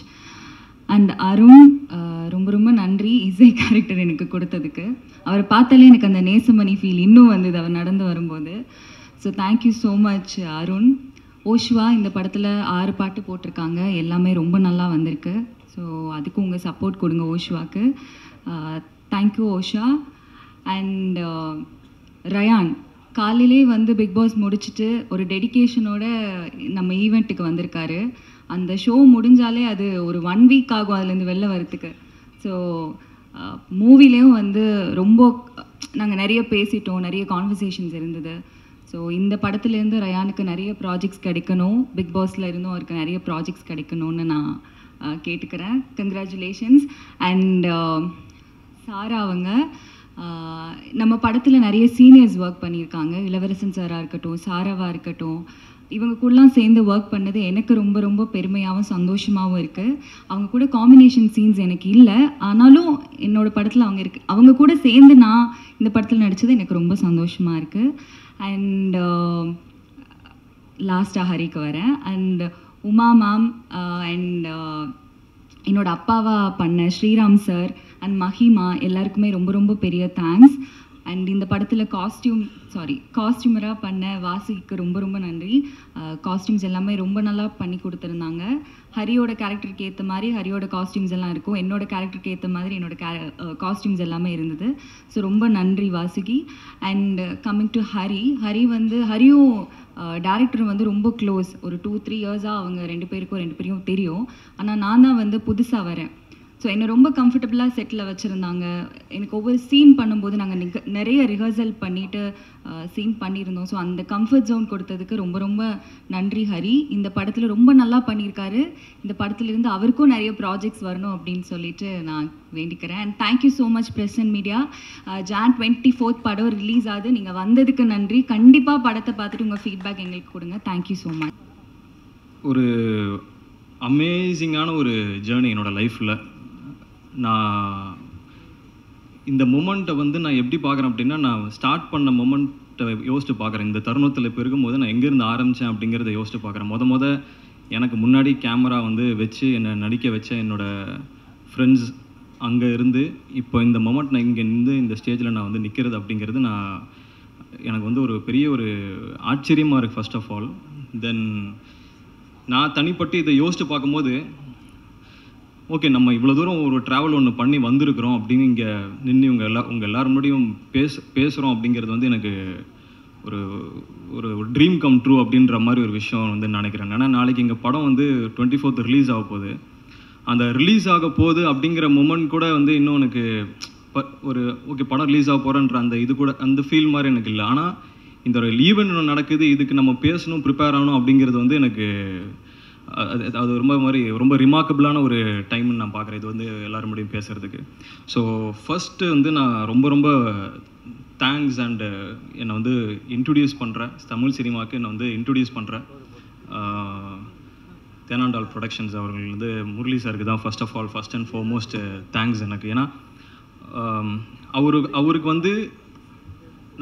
And Arun, ரொம்ப ரொம்ப நன்றி இசை கேரக்டர் எனக்கு கொடுத்ததுக்கு. அவரை பார்த்தாலே எனக்கு அந்த நேசமணி ஃபீல் இன்னும் வந்தது அவர் நடந்து வரும்போது. So thank you so much Arun. ஓஷ்வா இந்த படத்தில் 6 பாட்டு போட்டிருக்காங்க, எல்லாமே ரொம்ப நல்லா வந்திருக்கு. ஸோ அதுக்கு உங்கள் சப்போர்ட் கொடுங்க ஓஷ்வாக்கு. தேங்க்யூ ஓஷா. அண்ட் ரயான் காலையிலே வந்து பிக் பாஸ் முடிச்சுட்டு ஒரு டெடிக்கேஷனோட நம்ம ஈவெண்ட்டுக்கு வந்திருக்காரு. அந்த ஷோ முடிஞ்சாலே அது ஒரு 1 வீக் ஆகும் அதுலேருந்து வெளில வரத்துக்கு. ஸோ மூவிலேயும் வந்து ரொம்ப நாங்கள் நிறைய பேசிட்டோம், நிறைய கான்வர்சேஷன்ஸ் இருந்தது. ஸோ இந்த படத்துலேருந்து ரயானுக்கு நிறைய ப்ராஜெக்ட்ஸ் கிடைக்கணும், பிக் பாஸில் இருந்தும் அவருக்கு நிறைய ப்ராஜெக்ட்ஸ் கிடைக்கணும்னு நான் கேட்டுக்கிறேன். கங்க்ராச்சுலேஷன்ஸ். அண்ட் சாரா அவங்க நம்ம படத்தில் நிறைய சீனியர்ஸ் ஒர்க் பண்ணியிருக்காங்க. இளவரசன் சாராக இருக்கட்டும், சாராவாக இருக்கட்டும், இவங்க கூடலாம் சேர்ந்து ஒர்க் பண்ணது எனக்கு ரொம்ப ரொம்ப பெருமையாகவும் சந்தோஷமாகவும் இருக்குது. அவங்க கூட காம்பினேஷன் சீன்ஸ் எனக்கு இல்லை, ஆனாலும் என்னோடய படத்தில் அவங்க கூட சேர்ந்து நான் இந்த படத்தில் நடித்தது எனக்கு ரொம்ப சந்தோஷமாக இருக்குது. அண்ட் லாஸ்ட்டாக ஹரிக்கு வரேன். அண்ட் உமா மேம் அண்ட் என்னோடய அப்பாவாக பண்ண ஸ்ரீராம் சார் அண்ட் மஹிமா எல்லாருக்குமே ரொம்ப ரொம்ப பெரிய தேங்க்ஸ். அண்ட் இந்த படத்தில் காஸ்டியூமராக பண்ண வாசுகிக்கு ரொம்ப ரொம்ப நன்றி. காஸ்டியூம்ஸ் எல்லாமே ரொம்ப நல்லா பண்ணி கொடுத்துருந்தாங்க. ஹரியோட கேரக்டருக்கு ஏற்ற மாதிரி ஹரியோட காஸ்டியூம்ஸ் எல்லாம் இருக்கும், என்னோட கேரக்டருக்கு ஏற்ற மாதிரி என்னோட காஸ்டியூம்ஸ் எல்லாமே இருந்தது. ஸோ ரொம்ப நன்றி வாசுகி. அண்ட் கம்மிங் டு ஹரியும் டேரக்டர் வந்து ரொம்ப க்ளோஸ். ஒரு 2-3 இயர்ஸாக அவங்க 2 பேரும் தெரியும். ஆனால் நான் தான் வந்து புதுசாக வரேன். ஸோ என்னை ரொம்ப கம்ஃபர்டபுளாக செட்டில் வச்சுருந்தாங்க. எனக்கு ஒவ்வொரு சீன் பண்ணும்போது நாங்கள் நிறைய ரிஹர்சல் பண்ணிவிட்டு சீன் பண்ணியிருந்தோம். ஸோ அந்த கம்ஃபர்ட் ஜோன் கொடுத்ததுக்கு ரொம்ப ரொம்ப நன்றி ஹரி. இந்த படத்தில் ரொம்ப நல்லா பண்ணியிருக்காரு. இந்த படத்துலேருந்து அவருக்கும் நிறைய ப்ராஜெக்ட்ஸ் வரணும் அப்படின்னு சொல்லிட்டு நான் வேண்டிக்கிறேன். And thank you so much press and media. Jan 24 படம் ரிலீஸ் ஆகுது. நீங்கள் வந்ததுக்கு நன்றி. கண்டிப்பாக படத்தை பார்த்துட்டு உங்கள் ஃபீட்பேக் எங்களுக்கு கொடுங்க. Thank you so much. ஒரு அமேசிங்கான ஒரு ஜேர்னி என்னோடய லைஃப்பில். நான் இந்த மொமெண்ட்டை வந்து நான் எப்படி பார்க்குறேன் அப்படின்னா, நான் ஸ்டார்ட் பண்ண மொமெண்ட்டை யோசிச்சு பார்க்குறேன். இந்த தருணத்தில் இப்போ இருக்கும்போது நான் எங்கேருந்து ஆரம்பித்தேன் அப்படிங்கிறத யோசிச்சு பார்க்குறேன். எனக்கு முன்னாடி கேமரா வந்து வச்சு என்னை நடிக்க வச்ச என்னோடய ஃப்ரெண்ட்ஸ் அங்கே இருந்து இப்போ இந்த மொமெண்ட் நான் இங்கே இருந்து இந்த ஸ்டேஜில் நான் வந்து நிற்கிறது அப்படிங்கிறது எனக்கு வந்து ஒரு பெரிய ஒரு ஆச்சரியமாக இருக்குது ஃபர்ஸ்ட் ஆஃப் ஆல். தென் நான் தனிப்பட்டு இதை யோசிச்சு பார்க்கும்போது, ஓகே நம்ம இவ்வளோ தூரம் ஒரு ட்ராவல் ஒன்று பண்ணி வந்திருக்கிறோம் அப்படின்னு இங்கே நின்று உங்கள் எல்லாரும் முன்னாடியும் பேசுகிறோம் அப்படிங்கிறது வந்து எனக்கு ஒரு ஒரு ட்ரீம் கம் ட்ரூ அப்படின்ற மாதிரி ஒரு விஷயம் வந்து நினைக்கிறேன். ஏன்னா நாளைக்கு எங்கள் படம் வந்து 24th ரிலீஸ் ஆக போகுது. அந்த ரிலீஸ் ஆக போகுது அப்படிங்கிற மொமெண்ட் கூட வந்து இன்னும் எனக்கு ஒரு ஓகே படம் ரிலீஸ் ஆக போகிறேன்ற அந்த இது கூட அந்த ஃபீல் மாதிரி எனக்கு இல்லை. ஆனால் இந்த ஒரு ஈவெண்ட் நடக்குது, இதுக்கு நம்ம பேசணும், ப்ரிப்பேர் ஆகணும் அப்படிங்கிறது வந்து எனக்கு அது ரொம்ப ரிமார்க்கபிளான ஒரு டைம்னு நான் பார்க்குறேன். இது வந்து எல்லோரும் முடியும் பேசுகிறதுக்கு. ஸோ ஃபஸ்ட்டு வந்து நான் ரொம்ப தேங்க்ஸ் அண்டு என்னை வந்து இன்ட்ரடியூஸ் பண்ணுறேன் தமிழ் சினிமாவுக்கு, என்னை வந்து இன்ட்ரடியூஸ் பண்ணுறேன் தேனாண்டால் ப்ரொடக்ஷன்ஸ் அவர்கள் வந்து முரளி சாருக்கு தான் ஃபர்ஸ்ட் அண்ட் ஃபார்மோஸ்ட் தேங்க்ஸ் எனக்கு. ஏன்னா அவருக்கு வந்து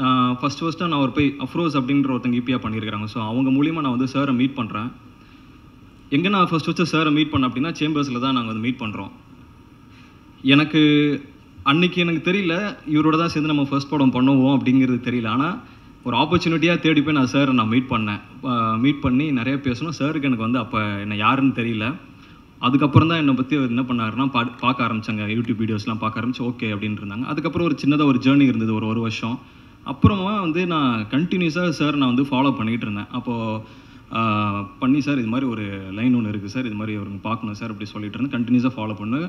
நான் ஃபஸ்ட்டாக நான் போய் அஃப்ரோஸ் அப்படின்ற ஒருத்தங்க ஈபியாக பண்ணியிருக்கிறாங்க. ஸோ அவங்க மூலிமா நான் வந்து சாரை மீட் பண்ணுறேன். எங்கே நான் ஃபஸ்ட்டு சாரை மீட் பண்ணேன் அப்படின்னா சேம்பர்ஸில் தான் நாங்கள் வந்து மீட் பண்ணுறோம். எனக்கு அன்றைக்கி எனக்கு தெரியல இவரோட தான் சேர்ந்து நம்ம ஃபர்ஸ்ட் படம் பண்ணுவோம் அப்படிங்கிறது தெரியல. ஆனால் ஒரு ஆப்பர்ச்சுனிட்டியாக தேடி போய் நான் சாரை நான் மீட் பண்ணி நிறைய பேசணும். சாருக்கு எனக்கு வந்து அப்போ என்ன யாருன்னு தெரியல. அதுக்கப்புறம் தான் என்னை பற்றி என்ன பண்ணாருன்னா பார்க்க ஆரம்பித்தாங்க, யூடியூப் வீடியோஸ்லாம் பார்க்க ஆரம்பிச்சு ஓகே அப்படின்னு இருந்தாங்க. அதுக்கப்புறம் ஒரு சின்னதாக ஒரு ஜேர்னி இருந்தது ஒரு வருஷம். அப்புறமா வந்து நான் கண்டினியூஸாக சார் நான் வந்து ஃபாலோ பண்ணிகிட்டு இருந்தேன். அப்போது பண்ணி சார் இது மாதிரி ஒரு லைன் ஒன்று இருக்குது சார், இது மாதிரி அவருக்கு பார்க்கணும் சார் அப்படி சொல்லிட்டு இருந்தேன். கண்டினியூஸாக ஃபாலோ பண்ணு.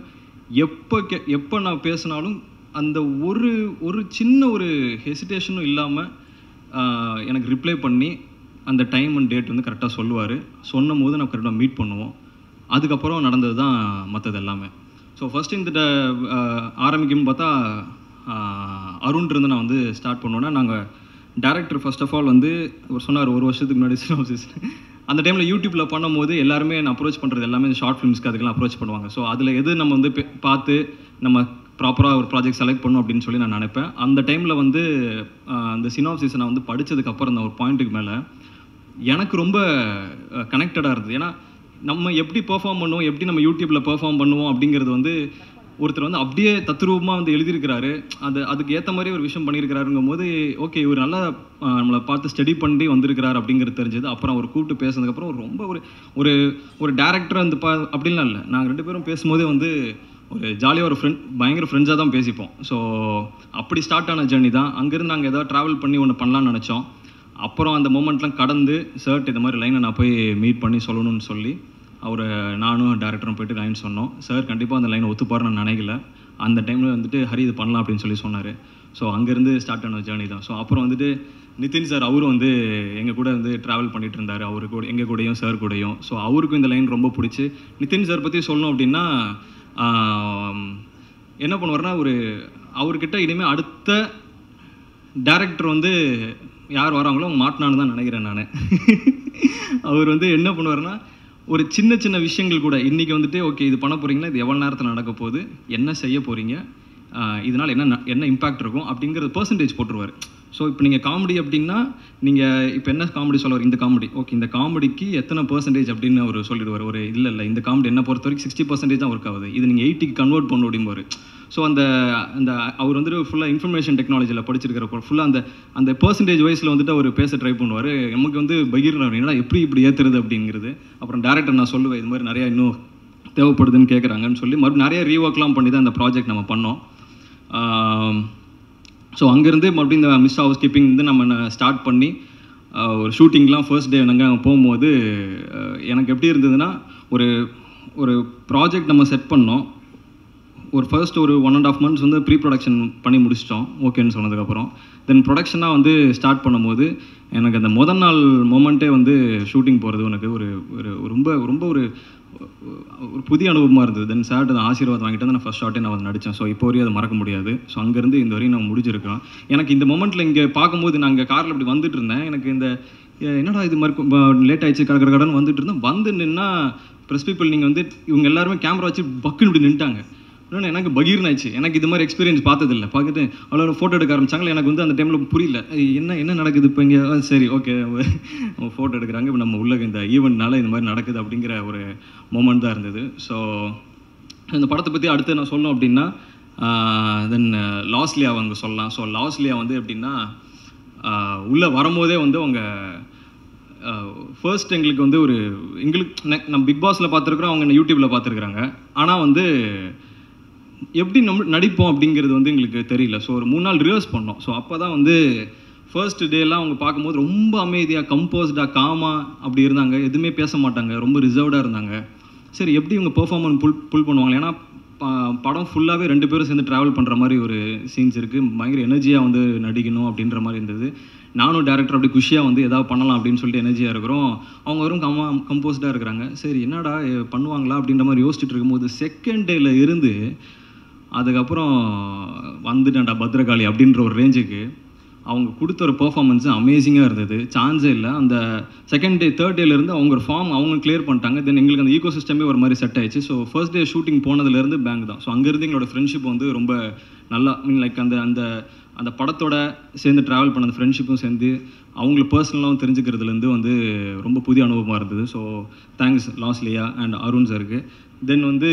எப்போ நான் பேசினாலும் அந்த ஒரு சின்ன ஒரு ஹெசிடேஷனும் இல்லாமல் எனக்கு ரிப்ளை பண்ணி அந்த டைம் அண்ட் டேட் வந்து கரெக்டாக சொல்லுவார். சொன்னும் போது நான் கரெக்டாக மீட் பண்ணுவோம். அதுக்கப்புறம் நடந்தது தான் மற்றது எல்லாமே. ஸோ ஃபஸ்ட்டு இந்த ஆரம்பிக்கும்னு பார்த்தா அருண்லேருந்து நான் வந்து ஸ்டார்ட் பண்ணோன்னா, நாங்கள் டேரக்டர் ஃபர்ஸ்ட் ஆஃப் ஆல் வந்து ஒரு சொன்னார் ஒரு வருஷத்துக்கு முன்னாடி சினாப்சிஸ் அந்த டைமில் யூடியூப்பில் பண்ணும்போது எல்லாருமே நான் அப்ரோச் பண்ணுறது எல்லாமே ஷார்ட் ஃபிலிம்ஸ்க்கு அதுக்கெல்லாம் அப்ரோச் பண்ணுவாங்க. ஸோ அதில் எது நம்ம வந்து பார்த்து நம்ம ப்ராப்பராக ஒரு ப்ராஜெக்ட் செலக்ட் பண்ணணும் அப்படின்னு சொல்லி நான் நினைப்பேன். அந்த டைமில் வந்து அந்த சினாப்சிஸை நான் வந்து படித்ததுக்கப்புறம் அந்த ஒரு பாயிண்ட்டுக்கு மேலே எனக்கு ரொம்ப கனெக்டடாக இருந்தது. ஏன்னா நம்ம எப்படி பெர்ஃபார்ம் பண்ணுவோம், எப்படி நம்ம யூடியூப்பில் பெர்ஃபார்ம் பண்ணுவோம் அப்படிங்கிறது வந்து ஒருத்தர் வந்து அப்படியே தத்ரூபமாக வந்து எழுதியிருக்கிறாரு. அதுக்கு ஏற்ற மாதிரி ஒரு விஷயம் பண்ணியிருக்கிறாருங்கும் போது ஓகே இவர் நல்லா நம்மளை பார்த்து ஸ்டடி பண்ணி வந்திருக்கிறார் அப்படிங்கிறது தெரிஞ்சது. அப்புறம் அவர் கூப்பிட்டு பேசுனதுக்கப்புறம் ரொம்ப ஒரு ஒரு டேரக்டர் அந்த அப்படின்லாம் இல்லை, நாங்கள் 2 பேரும் பேசும்போதே வந்து ஒரு ஜாலியாக ஒரு பயங்கர ஃப்ரெண்ட்ஸாக தான் பேசிப்போம். ஸோ அப்படி ஸ்டார்ட் ஆன ஜேர்னி தான். அங்கேருந்து நாங்கள் ஏதாவது ட்ராவல் பண்ணி ஒன்று பண்ணலான்னு நினச்சோம். அப்புறம் அந்த மூமெண்ட்லாம் கடந்து சார்ட் இந்த மாதிரி லைனை நான் போய் மீட் பண்ணி சொல்லணும்னு சொல்லி அவரை நானும் டேரக்டரும் போய்ட்டு லைன் சொன்னோம். சார் கண்டிப்பாக அந்த லைனை ஒத்துப்பாருன்னு நான் நினைக்கல. அந்த டைமில் வந்துட்டு ஹரி இது பண்ணலாம் அப்படின்னு சொல்லி சொன்னார். ஸோ அங்கேருந்து ஸ்டார்ட் ஆன ஜேர்னி தான். ஸோ அப்புறம் வந்துட்டு நிதின் சார் அவரும் வந்து எங்கள் கூட வந்து ட்ராவல் பண்ணிகிட்டு இருந்தார், அவரு கூட எங்கள் கூடயும் சார் கூடயும். ஸோ அவருக்கும் இந்த லைன் ரொம்ப பிடிச்சி. நிதின் சார் பற்றி சொல்லணும் அப்படின்னா என்ன பண்ணுவார்னா அவர்கிட்ட இனிமேல் அடுத்த டேரக்டர் வந்து யார் வராங்களோ அவங்க மாட்டினான்னு தான் நினைக்கிறேன் நான். அவர் வந்து என்ன பண்ணுவார்னா ஒரு சின்ன சின்ன விஷயங்கள் கூட இன்றைக்கி வந்துட்டு ஓகே இது பண்ண போகிறீங்களா, இது எவ்வளோ நேரத்தில் நடக்க போகுது, என்ன செய்ய போகிறீங்க, இதனால் என்ன இம்பேக்ட் இருக்கும் அப்படிங்கிறது பர்சன்டேஜ் போட்டுருவார். ஸோ இப்போ நீங்கள் காமெடி அப்படின்னா நீங்கள் இப்போ என்ன காமெடி சொல்லுவார், இந்த காமெடி ஓகே இந்த காமெடிக்கு எத்தனை பர்சன்டேஜ் அப்படின்னு அவர் சொல்லிடுவார். இல்லை இந்த காமெடி என்ன பொறுத்த வரைக்கும் 60% தான் ஒர்க் ஆகுது, இது நீங்கள் 80க்கு கன்வெர்ட் பண்ண அப்படிம்பார். ஸோ அந்த அவர் வந்துட்டு ஃபுல்லாக இன்ஃபர்மேஷன் டெக்னாலஜியில் படிச்சிருக்கிறப்போ ஃபுல்லாக அந்த பர்சன்டேஜ் வைஸில் வந்துட்டு அவர் பேச ட்ரை பண்ணுவார். நமக்கு வந்து பகிர்னா அப்படின்னா எப்படி இப்படி ஏற்றுறது அப்படிங்கிறது. அப்புறம் டேரக்டர் நான் சொல்லுவேன் இது மாதிரி நிறையா இன்னும் தேவைப்படுதுன்னு கேட்குறாங்கன்னு சொல்லி மறுபடியும் நிறைய ரீஒர்க்லாம் பண்ணி தான் அந்த ப்ராஜெக்ட் நம்ம பண்ணோம். ஸோ அங்கேருந்து மறுபடியும் இந்த மிஸ் ஹவுஸ் கீப்பிங் வந்து நம்ம ஸ்டார்ட் பண்ணி ஒரு ஷூட்டிங்லாம் ஃபர்ஸ்ட் டே நாங்கள் அங்கே போகும்போது எனக்கு எப்படி இருந்ததுன்னா ஒரு ப்ராஜெக்ட் நம்ம செட் பண்ணோம். ஒரு ஃபர்ஸ்ட் ஒரு 1.5 months வந்து ப்ரீ ப்ரொடக்ஷன் பண்ணி முடிச்சிட்டோம் ஓகேன்னு சொன்னதுக்கப்புறம். தென் ப்ரொடக்ஷனாக வந்து ஸ்டார்ட் பண்ணும்போது எனக்கு அந்த முதல் நாள் மொமெண்ட்டே வந்து ஷூட்டிங் போகிறது எனக்கு ஒரு ரொம்ப ரொம்ப ஒரு புதிய அனுபவமாக இருந்தது. தென் சார்ட்டு அந்த ஆசீர்வாதம் வாங்கிட்டு வந்து நான் ஃபஸ்ட் ஷார்ட்டே நான் வந்து நடித்தேன். ஸோ இப்போ வரையும் அதை மறக்க முடியாது. ஸோ அங்கேருந்து இந்த வரையும் நான் முடிச்சிருக்கேன். எனக்கு இந்த மொமெண்ட்டில் இங்கே பார்க்கும்போது நான் இங்கே காரில் இப்படி வந்துட்டு இருந்தேன். எனக்கு இந்த என்னடா இது மாதிரி லேட் ஆகிடுச்சு கடன் வந்துட்டு இருந்தேன். வந்து நின்னா ப்ரெஸ் பீப்புள் நீங்கள் வந்து இவங்க எல்லாருமே கேமரா வச்சு பக்குன்னு இப்படி நின்ட்டாங்க. இன்னொன்று எனக்கு பகீர்னாச்சு. எனக்கு இது மாதிரி எக்ஸ்பீரியன்ஸ் பார்த்ததில்லை. பார்த்துட்டு அவ்வளோ ஃபோட்டோ எடுக்க ஆரம்பிச்சாங்களே. எனக்கு வந்து அந்த டைமில் புரியல என்ன நடக்குது இப்போ இங்கே. சரி ஓகே ஃபோட்டோ எடுக்கிறாங்க, இப்போ நம்ம உள்ள இந்த ஈவெண்ட்னால இந்த மாதிரி நடக்குது அப்படிங்கிற ஒரு மொமெண்ட் தான் இருந்தது. ஸோ இந்த படத்தை பற்றி அடுத்து நான் சொல்லணும் அப்படின்னா தென் லாஸ்லியா அவங்க சொல்லலாம். ஸோ லாஸ்லியா வந்து எப்படின்னா உள்ளே வரும்போதே வந்து அவங்க ஃபர்ஸ்ட் எங்களுக்கு வந்து நம்ம பிக் பாஸில் பார்த்துருக்குறோம், அவங்க யூடியூப்பில் பார்த்துருக்குறாங்க. ஆனால் வந்து எப்படி நம்ம நடிப்போம் அப்படிங்கிறது வந்து எங்களுக்கு தெரியல. ஸோ ஒரு 3 நாள் ரிஹர்ஸ் பண்ணோம். ஸோ அப்போ தான் வந்து ஃபர்ஸ்ட் டேலாம் அவங்க பார்க்கும்போது ரொம்ப அமைதியாக கம்போஸ்டாக காமாக அப்படி இருந்தாங்க. எதுவுமே பேச மாட்டாங்க, ரொம்ப ரிசர்வ்டாக இருந்தாங்க. சரி எப்படி இவங்க பெர்ஃபார்மன்ஸ் புல் பண்ணுவாங்க. ஏன்னா படம் ஃபுல்லாகவே 2 பேரும் சேர்ந்து ட்ராவல் பண்ணுற மாதிரி ஒரு சீன்ஸ் இருக்குது. பயங்கர எனர்ஜியாக வந்து நடிக்கணும் அப்படின்ற மாதிரி இருந்தது. நானும் டேரக்டர் அப்படி குஷியாக வந்து எதாவது பண்ணலாம் அப்படின்னு சொல்லிட்டு எனர்ஜியாக இருக்கிறோம். அவங்க வெறும் கம்போஸ்டாக இருக்கிறாங்க. சரி என்னடா பண்ணுவாங்களா அப்படின்ற மாதிரி யோசிச்சுட்டு இருக்கும்போது செகண்ட் டேல இருந்து அதுக்கப்புறம் வந்துட்டேன்டா பத்ரகாளி அப்படின்ற ஒரு ரேஞ்சுக்கு அவங்க கொடுத்த ஒரு பெர்ஃபார்மன்ஸு அமேசிங்காக இருந்தது, சான்ஸே இல்லை. அந்த செகண்ட் டே தேர்ட் டேலேருந்து அவங்க ஒரு ஃபார்ம் அவங்க கிளியர் பண்ணிட்டாங்க. தென் எங்களுக்கு அந்த ஈகோ சிஸ்டமே ஒரு மாதிரி செட் ஆயிடுச்சு. ஸோ ஃபர்ஸ்ட் டே ஷூட்டிங் போனதுலேருந்து பேங்க் தான். ஸோ அங்கேருந்து எங்களோட ஃப்ரெண்ட்ஷிப் வந்து ரொம்ப நல்லா லைக் அந்த அந்த அந்த படத்தோட சேர்ந்து ட்ராவல் பண்ண அந்த ஃப்ரெண்ட்ஷிப்பும் சேர்ந்து அவங்கள பர்சனலாகவும் தெரிஞ்சுக்கிறதுலேருந்து வந்து ரொம்ப புதிய அனுபவமாக இருந்தது. So thanks Losliya and Arun சாருக்கு. தென் வந்து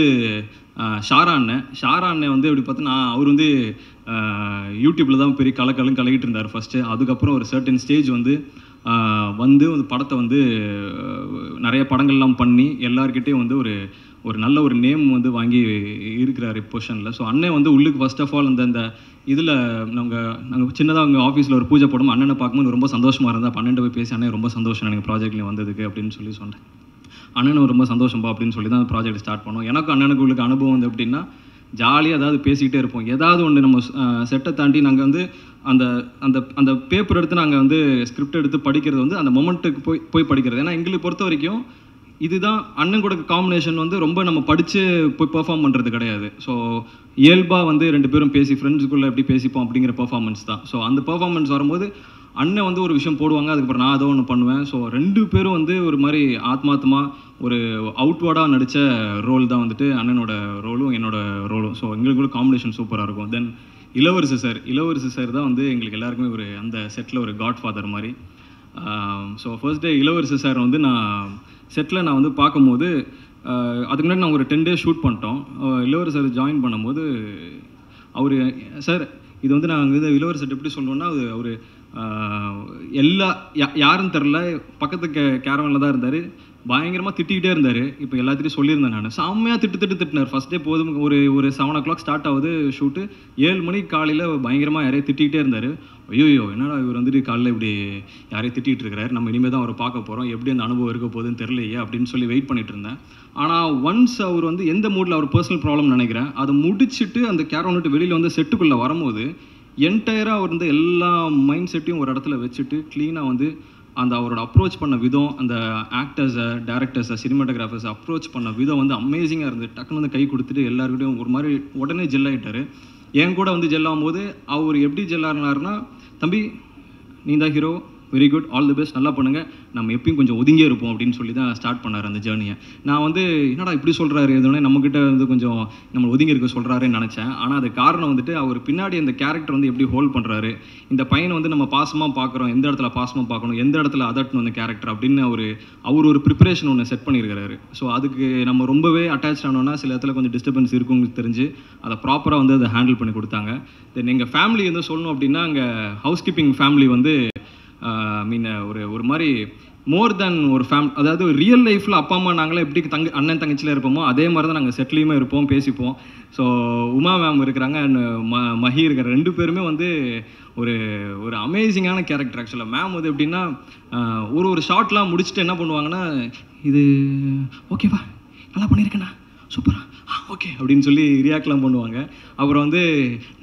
ஷாரா அண்ணன் வந்து எப்படி பார்த்தோன்னா அவர் வந்து யூடியூப்பில் தான் பெரிய கலக்கிட்டு இருந்தார் ஃபஸ்ட்டு. அதுக்கப்புறம் ஒரு சர்டன் ஸ்டேஜ் வந்து அந்த படத்தை வந்து நிறைய படங்கள்லாம் பண்ணி எல்லாருக்கிட்டேயும் வந்து ஒரு நல்ல ஒரு நேம் வந்து வாங்கி இருக்கிறார் பொசிஷனில். ஸோ அண்ணன் வந்து உள்ளுக்கு ஃபர்ஸ்ட் ஆஃப் ஆல் அந்த இதில் நாங்கள் சின்னதாக அவங்க ஆஃபீஸில் ஒரு பூஜை போடும் அண்ணனை பார்க்கும்போது ரொம்ப சந்தோஷமாக இருந்தால். அப்போ அண்ணன் போய் பேசி அண்ணன் ரொம்ப சந்தோஷம் எனக்கு ப்ராஜெக்ட்லேயும் வந்ததுக்கு அப்படின்னு சொல்லி சொன்னேன். அண்ணனும் ரொம்ப சந்தோஷம்பா அப்படின்னு சொல்லி தான் அந்த ப்ராஜெக்ட் ஸ்டார்ட் பண்ணோம். எனக்கும் அண்ணனுக்கு உங்களுக்கு அனுபவம் வந்து எப்படின்னா ஜாலியாக ஏதாவது பேசிக்கிட்டே இருப்போம். ஏதாவது ஒன்று நம்ம செட்டை தாண்டி நாங்கள் வந்து அந்த அந்த அந்த பேப்பர் எடுத்து நாங்கள் வந்து ஸ்கிரிப்ட் எடுத்து படிக்கிறது வந்து அந்த மொமெண்ட்டுக்கு போய் படிக்கிறது. ஏன்னா எங்களுக்கு பொறுத்த வரைக்கும் இதுதான் அண்ணன் கூட காம்பினேஷன் வந்து ரொம்ப நம்ம படித்து போய் பெர்ஃபார்ம் பண்ணுறது கிடையாது. ஸோ இயல்பாக வந்து ரெண்டு பேரும் பேசி ஃப்ரெண்ட்ஸுக்குள்ளே எப்படி பேசிப்போம் அப்படிங்கிற பெர்ஃபார்மன்ஸ் தான். ஸோ அந்த பெர்ஃபார்மன்ஸ் வரும்போது அண்ணன் வந்து ஒரு விஷயம் போடுவாங்க, அதுக்கப்புறம் நான் ஏதோ ஒன்று பண்ணுவேன். ஸோ ரெண்டு பேரும் வந்து ஒரு மாதிரி ஆத்மார்த்தமாக ஒரு அவுட்வர்டாக நடித்த ரோல் தான் வந்துட்டு அண்ணனோட ரோலும் என்னோட ரோலும். ஸோ எங்களுக்குள்ள காம்பினேஷன் சூப்பராக இருக்கும். தென் இளவரசு சார் தான் வந்து எங்களுக்கு எல்லாருக்குமே ஒரு அந்த செட்டில் ஒரு காட் ஃபாதர் மாதிரி. ஸோ ஃபர்ஸ்ட் டே இளவரசு சார் வந்து நான் செட்டில் நான் வந்து பார்க்கும்போது அதுக்கு முன்னாடி நான் ஒரு 10 days ஷூட் பண்ணிட்டோம். இளவரசு சார் ஜாயின் பண்ணும்போது அவர் சார் இது வந்து நாங்கள் வந்து இளவரசர் எப்படி சொல்லணுன்னா அவர் யாருன்னு தெரில பக்கத்து கேரவனில் தான் இருந்தார். பயங்கரமாக திட்டிக்கிட்டே இருந்தார். இப்போ எல்லாத்தையும் சொல்லியிருந்தேன் நான். செம்மையாக திட்டினார். ஃபஸ்ட் டே போதும் ஒரு 7 o'clock ஸ்டார்ட் ஆகுது ஷூட்டு. 7 மணிக்கு காலையில் பயங்கரமாக யாரையும் திட்டிகிட்டே இருந்தார். ஐயோ என்னடா இவர் வந்துட்டு காலையில் இப்படி யாரையும் திட்டிகிட்டு இருக்கிறார், நம்ம இனிமேல் தான் அவரை பார்க்க போகிறோம், எப்படி அந்த அனுபவம் இருக்க போகுதுன்னு தெரியலையே அப்படின்னு சொல்லி வெயிட் பண்ணிட்டு இருந்தேன். ஆனால் ஒன்ஸ் அவர் வந்து எந்த மூடில் அவர் பர்சனல் ப்ராப்ளம் நினைக்கிறேன் அதை முடிச்சுட்டு அந்த கேரவன் விட்டு வெளியில் வந்து செட்டுக்குள்ளே வரும்போது என்டையராக அவர் வந்து எல்லா மைண்ட் செட்டையும் ஒரு இடத்துல வச்சுட்டு க்ளீனாக வந்து அந்த அவரோட அப்ரோச் பண்ண விதம், அந்த ஆக்டர்ஸை டேரக்டர்ஸை சினிமாட்டோகிராஃபர்ஸை அப்ரோச் பண்ண விதம் வந்து அமேசிங்காக இருந்தது. டக்குன்னு வந்து கை கொடுத்துட்டு எல்லாருக்கிட்டையும் ஒரு மாதிரி உடனே ஜெல் ஆகிட்டார். என் கூட வந்து ஜெல் ஆகும்போது அவர் எப்படி ஜெல் ஆகினாருன்னா, தம்பி நீ தான் hero, very good, all the best, நல்லா பண்ணுங்கள், நம்ம எப்பயும் கொஞ்சம் ஒதுங்கியே இருப்போம் அப்படின்னு சொல்லி தான் ஸ்டார்ட் பண்ணார் அந்த ஜேர்னியை. நான் வந்து என்னடா இப்படி சொல்கிறாரு, எதுவுமே நம்மக்கிட்ட வந்து கொஞ்சம் நம்ம ஒதுங்கி இருக்க சொல்கிறாருன்னு நினச்சேன். ஆனால் அது காரணம் வந்துட்டு அவர் பின்னாடி அந்த கேரக்டர் வந்து எப்படி ஹோல்ட் பண்ணுறாரு, இந்த பையனை வந்து நம்ம பாசமாக பார்க்குறோம், எந்த இடத்துல பாசமாக பார்க்கணும், எந்த இடத்துல அதட்டணும் அந்த கேரக்டர் அப்படின்னு அவர் ஒரு ப்ரிப்பரேஷன் ஒன்று செட் பண்ணியிருக்கிறாரு. ஸோ அதுக்கு நம்ம ரொம்பவே அட்டாச் ஆனோன்னா சில இடத்துல கொஞ்சம் டிஸ்டர்பன்ஸ் இருக்குன்னு தெரிஞ்சு அதை ப்ராப்பராக வந்து அதை ஹேண்டில் பண்ணி கொடுத்தாங்க. தென் எங்கள் ஃபேமிலி வந்து சொல்லணும் அப்படின்னா அங்கே ஹவுஸ் கீப்பிங் ஃபேமிலி வந்து ஒரு மாதிரி மோர் தென் ஒரு அதாவது ரியல் லைஃப்பில் அப்பா அம்மா நாங்களே எப்படி அண்ணன் தங்கச்சியில் இருப்போமோ அதே மாதிரி தான் நாங்கள் செட்லேயுமே இருப்போம், பேசிப்போம். ஸோ உமா மேம் இருக்கிறாங்க அண்ட் மஹி இருக்கிற ரெண்டு பேருமே வந்து ஒரு அமேசிங்கான கேரக்டர். ஆக்சுவலாக மேம் வந்து எப்படின்னா ஒரு ஷார்ட்லாம் முடிச்சுட்டு என்ன பண்ணுவாங்கன்னா, இது ஓகேவா, நல்லா பண்ணியிருக்கேண்ணா, சூப்பரா, ஓகே அப்படின்னு சொல்லி ரியாக்ட்லாம் பண்ணுவாங்க. அப்புறம் வந்து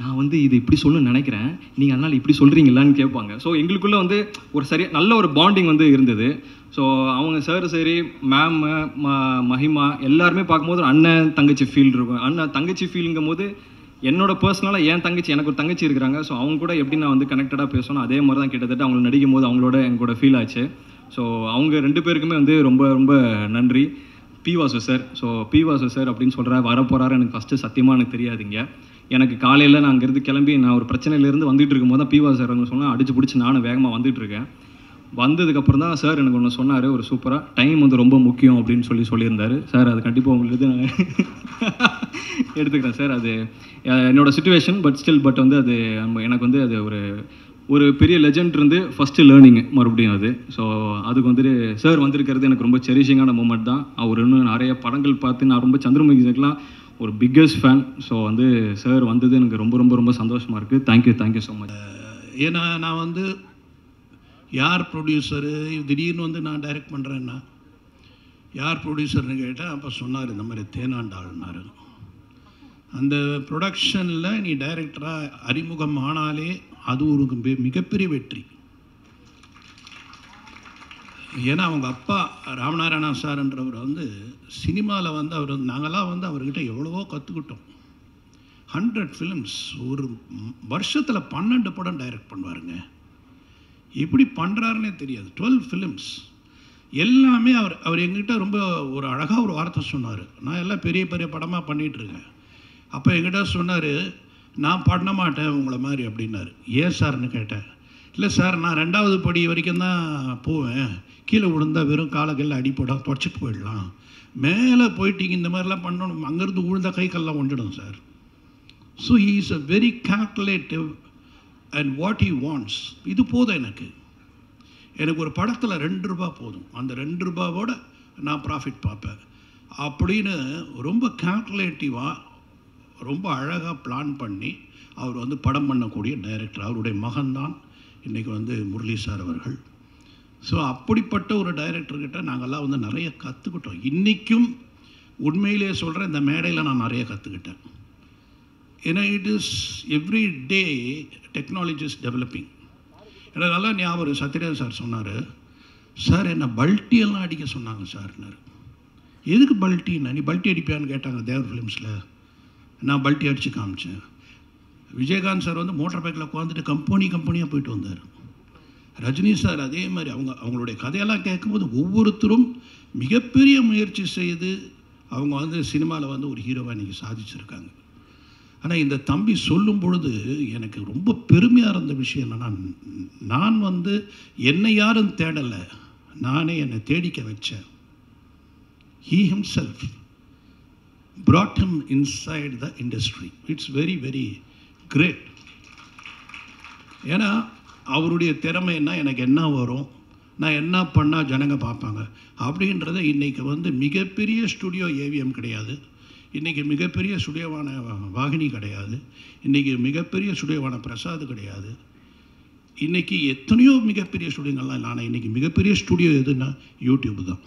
நான் வந்து இது இப்படி சொல்லணும்னு நினைக்கிறேன், நீங்கள் அதனால் இப்படி சொல்கிறீங்களான்னு கேட்பாங்க. ஸோ எங்களுக்குள்ளே வந்து ஒரு நல்ல ஒரு பாண்டிங் வந்து இருந்தது. ஸோ அவங்க சார் சரி மேம் மஹிமா எல்லாருமே பார்க்கும்போது அண்ணன் தங்கச்சி ஃபீல் இருக்கும். அண்ணன் தங்கச்சி ஃபீலுங்கும் போது என்னோட பர்சனலாக என் தங்கச்சி, எனக்கு ஒரு தங்கச்சி இருக்கிறாங்க. ஸோ அவங்க கூட எப்படி நான் வந்து கனெக்டடாக பேசணும் அதே மாதிரி தான் கிட்டத்தட்ட அவங்க நடிக்கும் போது அவங்களோட எங்களோட ஃபீல் ஆச்சு. ஸோ அவங்க ரெண்டு பேருக்குமே வந்து ரொம்ப ரொம்ப நன்றி. P Vasu sir, so P Vasu sir அப்படின்னு சொல்கிறார் வரப்போகிறாரு, எனக்கு ஃபஸ்ட்டு சத்தியமாக எனக்கு தெரியாதுங்க. எனக்கு காலையில் நான் அங்கேருந்து கிளம்பி நான் ஒரு பிரச்சனையிலேருந்து வந்துட்டு இருக்கும்போது தான் பி வாசு சார் வந்து சொன்னால் அடிச்சு பிடிச்சி நானும் வேகமாக வந்துட்டுருக்கேன். வந்ததுக்கப்புறம் தான் சார் எனக்கு ஒன்று சொன்னார், ஒரு சூப்பராக டைம் வந்து ரொம்ப முக்கியம் அப்படின்னு சொல்லியிருந்தார். சார் அது கண்டிப்பாக உங்களுக்கு நான் எடுத்துக்கிறேன் சார், அது என்னோடய சுச்சுவேஷன், பட் வந்து அது எனக்கு வந்து அது ஒரு பெரிய லெஜண்ட் இருந்து ஃபஸ்ட்டு லேர்னிங்கு மறுபடியும் அது. ஸோ அதுக்கு வந்துட்டு சார் வந்திருக்கிறது எனக்கு ரொம்ப செரிஷிங்கான மூமெண்ட் தான். அவர் இன்னும் நிறைய படங்கள் பார்த்து நான் ரொம்ப சந்திரமுகி சார்லாம் ஒரு பிக்கஸ்ட் ஃபேன். ஸோ வந்து சார் வந்தது எனக்கு ரொம்ப ரொம்ப ரொம்ப சந்தோஷமாக இருக்குது. Thank you so much. ஏன்னா நான் வந்து யார் ப்ரொடியூசரு, திடீர்னு வந்து நான் டைரக்ட் பண்ணுறேன்னா யார் ப்ரொடியூசர்னு கேட்டால் அப்போ சொன்னார் இந்த மாதிரி தேனாண்டாள்னாரு. அந்த ப்ரொடக்ஷனில் நீ டைரக்டராக அறிமுகம் ஆனாலே அது ஒரு மிகப்பெரிய வெற்றி. ஏன்னா அவங்க அப்பா ராமநாராயணா சார்ன்றவர் வந்து சினிமாவில் வந்து நாங்களாம் வந்து அவர்கிட்ட எவ்வளவோ கற்றுக்கிட்டோம். 100 ஃபிலிம்ஸ், ஒரு வருஷத்தில் 12 படம் டைரக்ட் பண்ணுவாருங்க. எப்படி பண்ணுறாருன்னே தெரியாது. 12 ஃபிலிம்ஸ் எல்லாமே அவர் எங்கிட்ட ரொம்ப ஒரு அழகாக ஒரு வார்த்தை சொன்னார். நான் எல்லாம் பெரிய பெரிய படமாக பண்ணிகிட்ருக்கேன். அப்போ எங்கிட்ட சொன்னார், நான் பண்ண மாட்டேன் உங்களை மாதிரி அப்படின்னாரு. ஏன் சார்னு கேட்டேன். இல்லை சார், நான் 2வது படி வரைக்கும் தான் போவேன், கீழே விழுந்தால் வெறும் காலக்கெல்லாம் அடிப்படம் தொடச்சிட்டு போயிடலாம், மேலே போயிட்டீங்க இந்த மாதிரிலாம் பண்ணணும், அங்கேருந்து விழுந்தா கை கல்லாம் ஒன்றிடும் sir. So he is a very calculative and what he wants. இது போதும் எனக்கு ஒரு படத்தில் 2 ரூபா போதும், அந்த 2 ரூபாவோட நான் ப்ராஃபிட் பார்ப்பேன் அப்படின்னு ரொம்ப கால்குலேட்டிவாக ரொம்ப அழகாக பிளான் பண்ணி அவர் வந்து படம் பண்ணக்கூடிய டைரக்டர். அவருடைய மகன்தான் இன்றைக்கி வந்து முரளி சார் அவர்கள். ஸோ அப்படிப்பட்ட ஒரு டைரக்டர்கிட்ட நாங்கள்லாம் வந்து நிறைய கற்றுக்கிட்டோம். இன்றைக்கும் உண்மையிலே சொல்கிறேன், இந்த மேடையில் நான் நிறைய கற்றுக்கிட்டேன். ஏன்னா it is every day technology is developing. எனக்கு நல்லா ஞாபகம், சத்யராஜ் சார் சொன்னார், சார் என்னை பல்ட்டியெல்லாம் அடிக்க சொன்னாங்க சார்னார். எதுக்கு பல்ட்டின்னா, நீ பல்ட்டி அடிப்பியான்னு கேட்டாங்க தேவர் ஃபிலிம்ஸில். நான் பல்ட்டி அடித்து காமிச்சேன். விஜயகாந்த் சார் வந்து மோட்டார் பைக்கில் உட்காந்துட்டு கம்பெனியாக போயிட்டு வந்தார். ரஜினி சார் அதே மாதிரி அவங்களுடைய கதையெல்லாம் கேட்கும்போது ஒவ்வொருத்தரும் மிகப்பெரிய முயற்சி செய்து அவங்க வந்து சினிமாவில் வந்து ஒரு ஹீரோவாக இன்றைக்கி சாதிச்சிருக்காங்க. ஆனால் இந்த தம்பி சொல்லும் பொழுது எனக்கு ரொம்ப பெருமையாக இருந்த விஷயம் என்னென்னா, நான் வந்து என்னை யாரும் தேடலை, நானே என்னை தேடிக்க வச்சேன். He himself brought him inside the industry. It's very, very great. ஏன்னா அவருடைய திறமைன்னா எனக்கு என்ன வரும், நான் என்ன பண்ணால் ஜனங்க பார்ப்பாங்க அப்படின்றத இன்றைக்கி வந்து மிகப்பெரிய ஸ்டுடியோ ஏவிஎம் கிடையாது, இன்றைக்கி மிகப்பெரிய ஸ்டுடியோவான வாகினி கிடையாது, இன்றைக்கி மிகப்பெரிய ஸ்டுடியோவான பிரசாத் கிடையாது, இன்றைக்கி எத்தனையோ மிகப்பெரிய ஸ்டுடியோங்கள்லாம் இல்லை. ஆனால் இன்றைக்கி மிகப்பெரிய ஸ்டுடியோ எதுன்னா யூடியூப் தான்.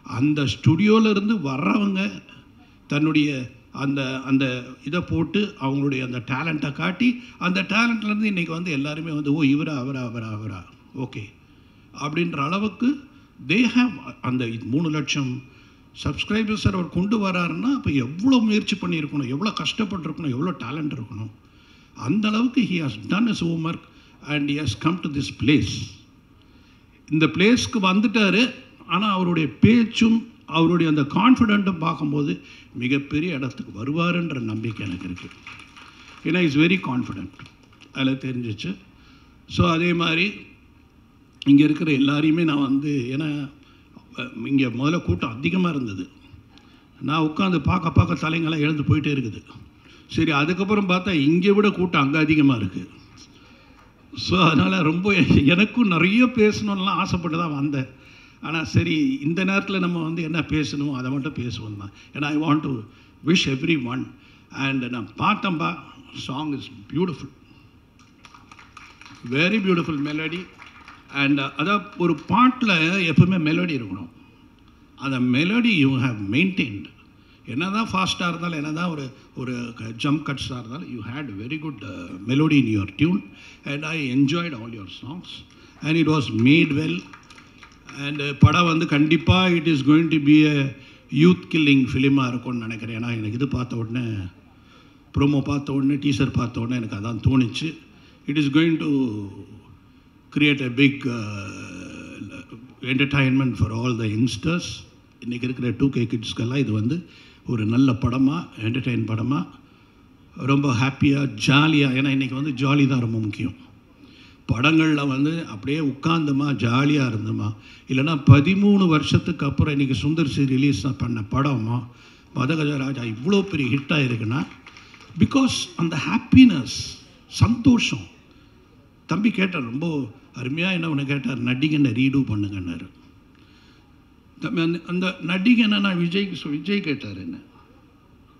அந்த ஸ்டுடியோவிலேருந்து வர்றவங்க தன்னுடைய அந்த அந்த இதை போட்டு அவங்களுடைய அந்த டேலண்ட்டை காட்டி, அந்த டேலண்ட்லேருந்து இன்றைக்கி வந்து எல்லாருமே வந்து ஓ இவரா அவரா ஓகே அப்படின்ற அளவுக்கு தே ஹேவ் அந்த 3 லட்சம் சப்ஸ்கிரைபர்ஸ் அவர் கொண்டு வராருன்னா அப்போ எவ்வளோ முயற்சி பண்ணியிருக்கணும், எவ்வளோ கஷ்டப்பட்டுருக்கணும், எவ்வளோ டேலண்ட் இருக்கணும். அந்த அளவுக்கு he has done is homework and he has come to this place. இந்த பிளேஸ்க்கு வந்துட்டார். ஆனால் அவருடைய பேச்சும் அவருடைய அந்த கான்ஃபிடென்ட்டும் பார்க்கும்போது மிகப்பெரிய இடத்துக்கு வருவாருன்ற நம்பிக்கை எனக்கு இருக்குது. ஏன்னா இஸ் வெரி கான்ஃபிடென்ட், அதில் தெரிஞ்சிச்சு. ஸோ அதே மாதிரி இங்கே இருக்கிற எல்லாரையுமே நான் வந்து, ஏன்னா இங்கே முதல்ல கூட்டம் அதிகமாக இருந்தது, நான் உட்காந்து பார்க்க தலைங்கெல்லாம் எழுந்து போயிட்டே இருக்குது. சரி, அதுக்கப்புறம் பார்த்தா இங்கே விட கூட்டம் அங்கே அதிகமாக இருக்குது. ஸோ அதனால் ரொம்ப எனக்கும் நிறைய பேசணுன்னெலாம் ஆசைப்பட்டு தான் வந்தேன். ஆனால் சரி, இந்த நேரத்தில் நம்ம வந்து என்ன பேசணும் அதை மட்டும் பேசுவோம் தான். ஏன்னா I want to wish everyone. And நான் பார்த்தம்பா, song is beautiful, very beautiful melody. And அதான் ஒரு பாட்டில் எப்பவுமே மெலடி இருக்கணும். அந்த மெலடி யூ ஹேவ் மெயின்டைன்டு. என்ன தான் ஃபாஸ்ட்டாக இருந்தாலும், என்ன தான் ஒரு ஜம்ப் கட்ஸாக இருந்தாலும், you had very good melody in your tune. And I enjoyed all your songs and it was made well. And படம் வந்து கண்டிப்பாக it is going to be a youth killing ஃபிலிமாக இருக்கும்னு நினைக்கிறேன். ஏன்னா எனக்கு இது பார்த்த உடனே, ப்ரோமோ பார்த்த உடனே, டீசர் பார்த்த உடனே எனக்கு அதான் தோணுச்சு. It is going to create a big entertainment for all the youngsters. இன்றைக்கி இருக்கிற 2K கிட்ஸ்க்கெல்லாம் இது வந்து ஒரு நல்ல படமாக, என்டர்டெயின் படமாக, ரொம்ப ஹாப்பியாக ஜாலியாக. ஏன்னா இன்றைக்கி வந்து ஜாலி தான் ரொம்ப முக்கியம். படங்களில் வந்து அப்படியே உட்கார்ந்தோமா ஜாலியாக இருந்தோமா, இல்லைனா 13 வருஷத்துக்கு அப்புறம் இன்றைக்கி சுந்தர் சி ரிலீஸ் பண்ண படமா மதகஜராஜா இவ்வளோ பெரிய ஹிட்டாக இருக்குன்னா பிகாஸ் அந்த ஹாப்பினஸ், சந்தோஷம். தம்பி கேட்டார், ரொம்ப அருமையாக என்ன ஒன்று கேட்டார், நடிகனை ரீடூ பண்ணுங்கன்னாரு. அந்த நடிகனை நான் விஜய் கேட்டார் என்ன,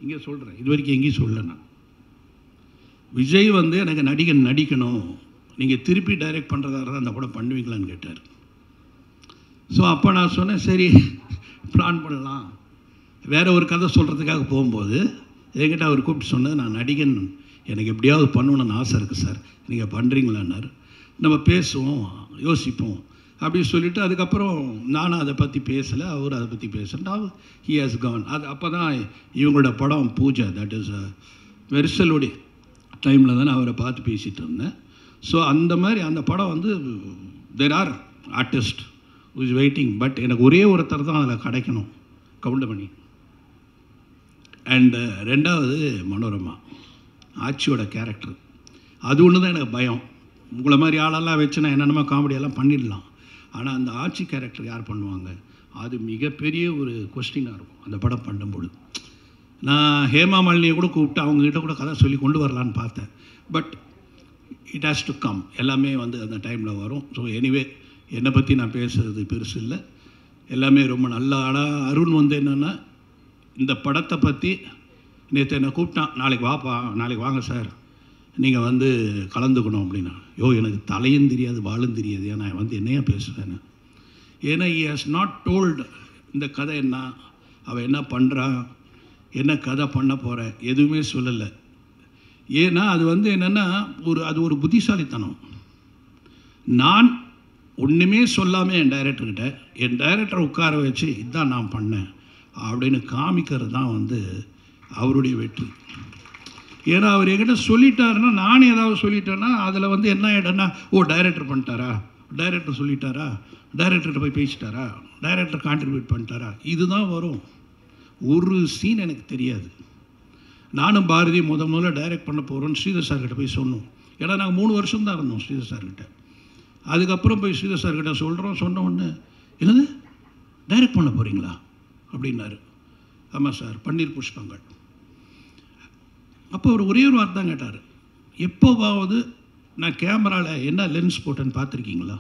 இங்கே சொல்கிறேன், இது வரைக்கும் எங்கேயும் சொல்ல. நான் விஜய் வந்து எனக்கு நடிகன் நடிக்கணும், நீங்கள் திருப்பி டைரக்ட் பண்ணுறதா இருந்தால் அந்த படம் பண்ணுவீங்களான்னு கேட்டார். ஸோ அப்போ நான் சொன்னேன், சரி பிளான் பண்ணலாம். வேறு ஒரு கதை சொல்கிறதுக்காக போகும்போது என்கிட்ட அவர் கூப்பிட்டு சொன்னது, நான் நடிகன் எனக்கு எப்படியாவது பண்ணணுன்னு ஆசை இருக்குது சார், நீங்கள் பண்ணுறீங்களான்னாரு. நம்ம பேசுவோம், யோசிப்போம் அப்படின்னு சொல்லிவிட்டு அதுக்கப்புறம் நானும் அதை பற்றி பேசலை, அவர் அதை பற்றி பேசலை. He has Khan. அது அப்போ தான் இவங்களோட படம் பூஜா, தட் இஸ் மெர்சலுடைய டைமில் தான் நான் அவரை பார்த்து பேசிகிட்டு இருந்தேன். ஸோ அந்த மாதிரி அந்த படம் வந்து there are artist is waiting. But எனக்கு ஒரே ஒருத்தர் தான் அதில் கிடைக்கணும், கவுண்டமணி. அண்டு ரெண்டாவது மனோரமா, ஆட்சியோட கேரக்டர். அது ஒன்று தான் எனக்கு பயம். உங்களை மாதிரி ஆளெல்லாம் வச்சு நான் என்னென்னமோ காமெடியெல்லாம் பண்ணிடலாம். ஆனால் அந்த ஆட்சி கேரக்டர் யார் பண்ணுவாங்க, அது மிகப்பெரிய ஒரு கொஸ்டினாக இருக்கும் அந்த படம் பண்ணும்பொழுது. நான் ஹேமா மாலினியை கூட கூப்பிட்டு அவங்ககிட்ட கூட கதை சொல்லி கொண்டு வரலான்னு பார்த்தேன். But it has to come, எல்லாமே வந்து அந்த டைமில் வரும். ஸோ எனிவே என்னை பற்றி நான் பேசுகிறது பெருசு இல்லை, எல்லாமே ரொம்ப நல்லா. ஆனால் அருண் வந்து என்னென்னா இந்த படத்தை பற்றி நேற்று என்னை கூப்பிட்டான், நாளைக்கு வாப்பா, நாளைக்கு வாங்க சார், நீங்கள் வந்து கலந்துக்கணும் அப்படின்னா. எனக்கு தலையும் தெரியாது வாழும் தெரியாது, ஏன்னா வந்து என்னையா பேசுவேன்னு. ஏன்னா he has not told இந்த கதை என்ன, அவள் என்ன பண்ணுறா, என்ன கதை பண்ண போகிற, எதுவுமே சொல்லலை. ஏன்னா அது வந்து என்னென்னா அது ஒரு புத்திசாலித்தனம். நான் ஒன்றுமே சொல்லாமல் என் டைரக்டரை உட்கார வச்சு இதுதான் நான் பண்ணேன் அப்படின்னு காமிக்கிறது தான் வந்து அவருடைய வெற்றி. ஏன்னா அவர் என்கிட்ட சொல்லிட்டாருன்னா, நானே ஏதாவது சொல்லிட்டேன்னா அதில் வந்து என்ன ஆகிடும்னா, டைரக்டர் பண்ணிட்டாரா, டைரக்டர் சொல்லிட்டாரா, டைரக்டர்கிட்ட போய் பேசிட்டாரா, டைரக்டர் கான்ட்ரிபியூட் பண்ணிட்டாரா, இதுதான் வரும். ஒரு சீன் எனக்கு தெரியாது. நானும் பாரதி முதல்ல டைரக்ட் பண்ண போகிறோன்னு ஸ்ரீதர் சார்கிட்ட போய் சொன்னோம். ஏன்னா நாங்கள் 3 வருஷம் தான் இருந்தோம் ஸ்ரீதர் சார்கிட்ட. அதுக்கப்புறம் போய் ஸ்ரீதர் சார்கிட்ட சொன்ன உடனே, என்னது டைரக்ட் பண்ண போகிறீங்களா அப்படின்னாரு. ஆமாம் சார், பன்னீர் புஷ்பங்கள். அப்போ அவர் ஒரே ஒரு வார்த்தை தான் கேட்டார், எப்போவாவது நான் கேமராவில் என்ன லென்ஸ் போட்டேன்னு பார்த்துருக்கீங்களா,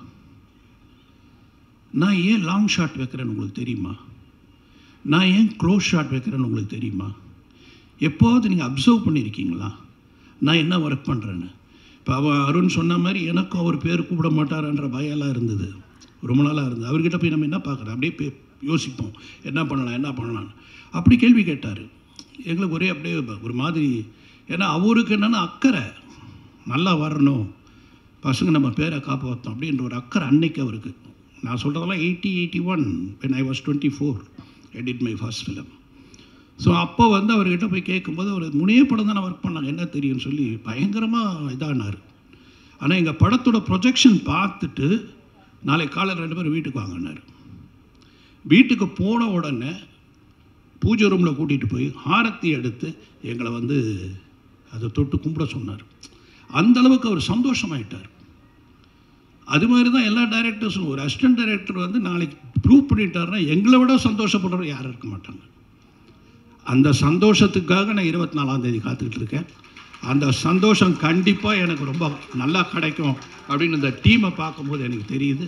நான் ஏன் லாங் ஷாட் வைக்கிறேன்னு உங்களுக்கு தெரியுமா, நான் ஏன் க்ளோஸ் ஷாட் வைக்கிறேன்னு உங்களுக்கு தெரியுமா, எப்போவாவது நீங்கள் அப்சர்வ் பண்ணியிருக்கீங்களா நான் என்ன ஒர்க் பண்ணுறேன்னு. இப்போ அருண் சொன்ன மாதிரி எனக்கும் அவர் பேர் கூப்பிட மாட்டார்ன்ற பயம்லாம் இருந்தது, ரொம்ப நாளாக இருந்தது. அவர்கிட்ட போய் நம்ம என்ன பார்க்குறோம், அப்படியே யோசிப்போம் என்ன பண்ணலான்னு. அப்படி கேள்வி கேட்டார். எங்களுக்கு ஒரே அப்படியே ஒரு மாதிரி, ஏன்னா அவருக்கு என்னென்னா அக்கறை, நல்லா வரணும், பசங்க நம்ம பேரை காப்பாற்றோம் அப்படின்ற ஒரு அக்கறை அன்னைக்கு அவருக்கு. நான் சொல்கிறதெல்லாம் 81 when I was 24 I did my first film. So அப்போ வந்து அவர்கிட்ட போய் கேட்கும்போது அவர் 3 படம் தானே ஒர்க் பண்ணாங்க, என்ன தெரியும்னு சொல்லி பயங்கரமாக இதானார். ஆனால் எங்கள் படத்தோட ப்ரொஜெக்ஷன் பார்த்துட்டு நாளைக்கு காலையில் 2 பேரும் வீட்டுக்கு வாங்கினார். வீட்டுக்கு போன உடனே பூஜை ரூமில் கூட்டிகிட்டு போய் ஆரத்தி எடுத்து எங்களை வந்து அதை தொட்டு கும்பிட சொன்னார். அந்தளவுக்கு அவர் சந்தோஷமாயிட்டார். அது மாதிரி தான் எல்லா டைரக்டர்ஸும். ஒரு அசிஸ்டன்ட் டைரக்டர் வந்து நாளைக்கு ப்ரூவ் பண்ணிட்டாருன்னா எங்களை விட சந்தோஷப்படுறவர் யாரும் இருக்க மாட்டாங்க. அந்த சந்தோஷத்துக்காக நான் 24ஆம் தேதி காத்துக்கிட்டு இருக்கேன். அந்த சந்தோஷம் கண்டிப்பாக எனக்கு ரொம்ப நல்லா கிடைக்கும் அப்படின்னு இந்த டீமை பார்க்கும்போது எனக்கு தெரியுது.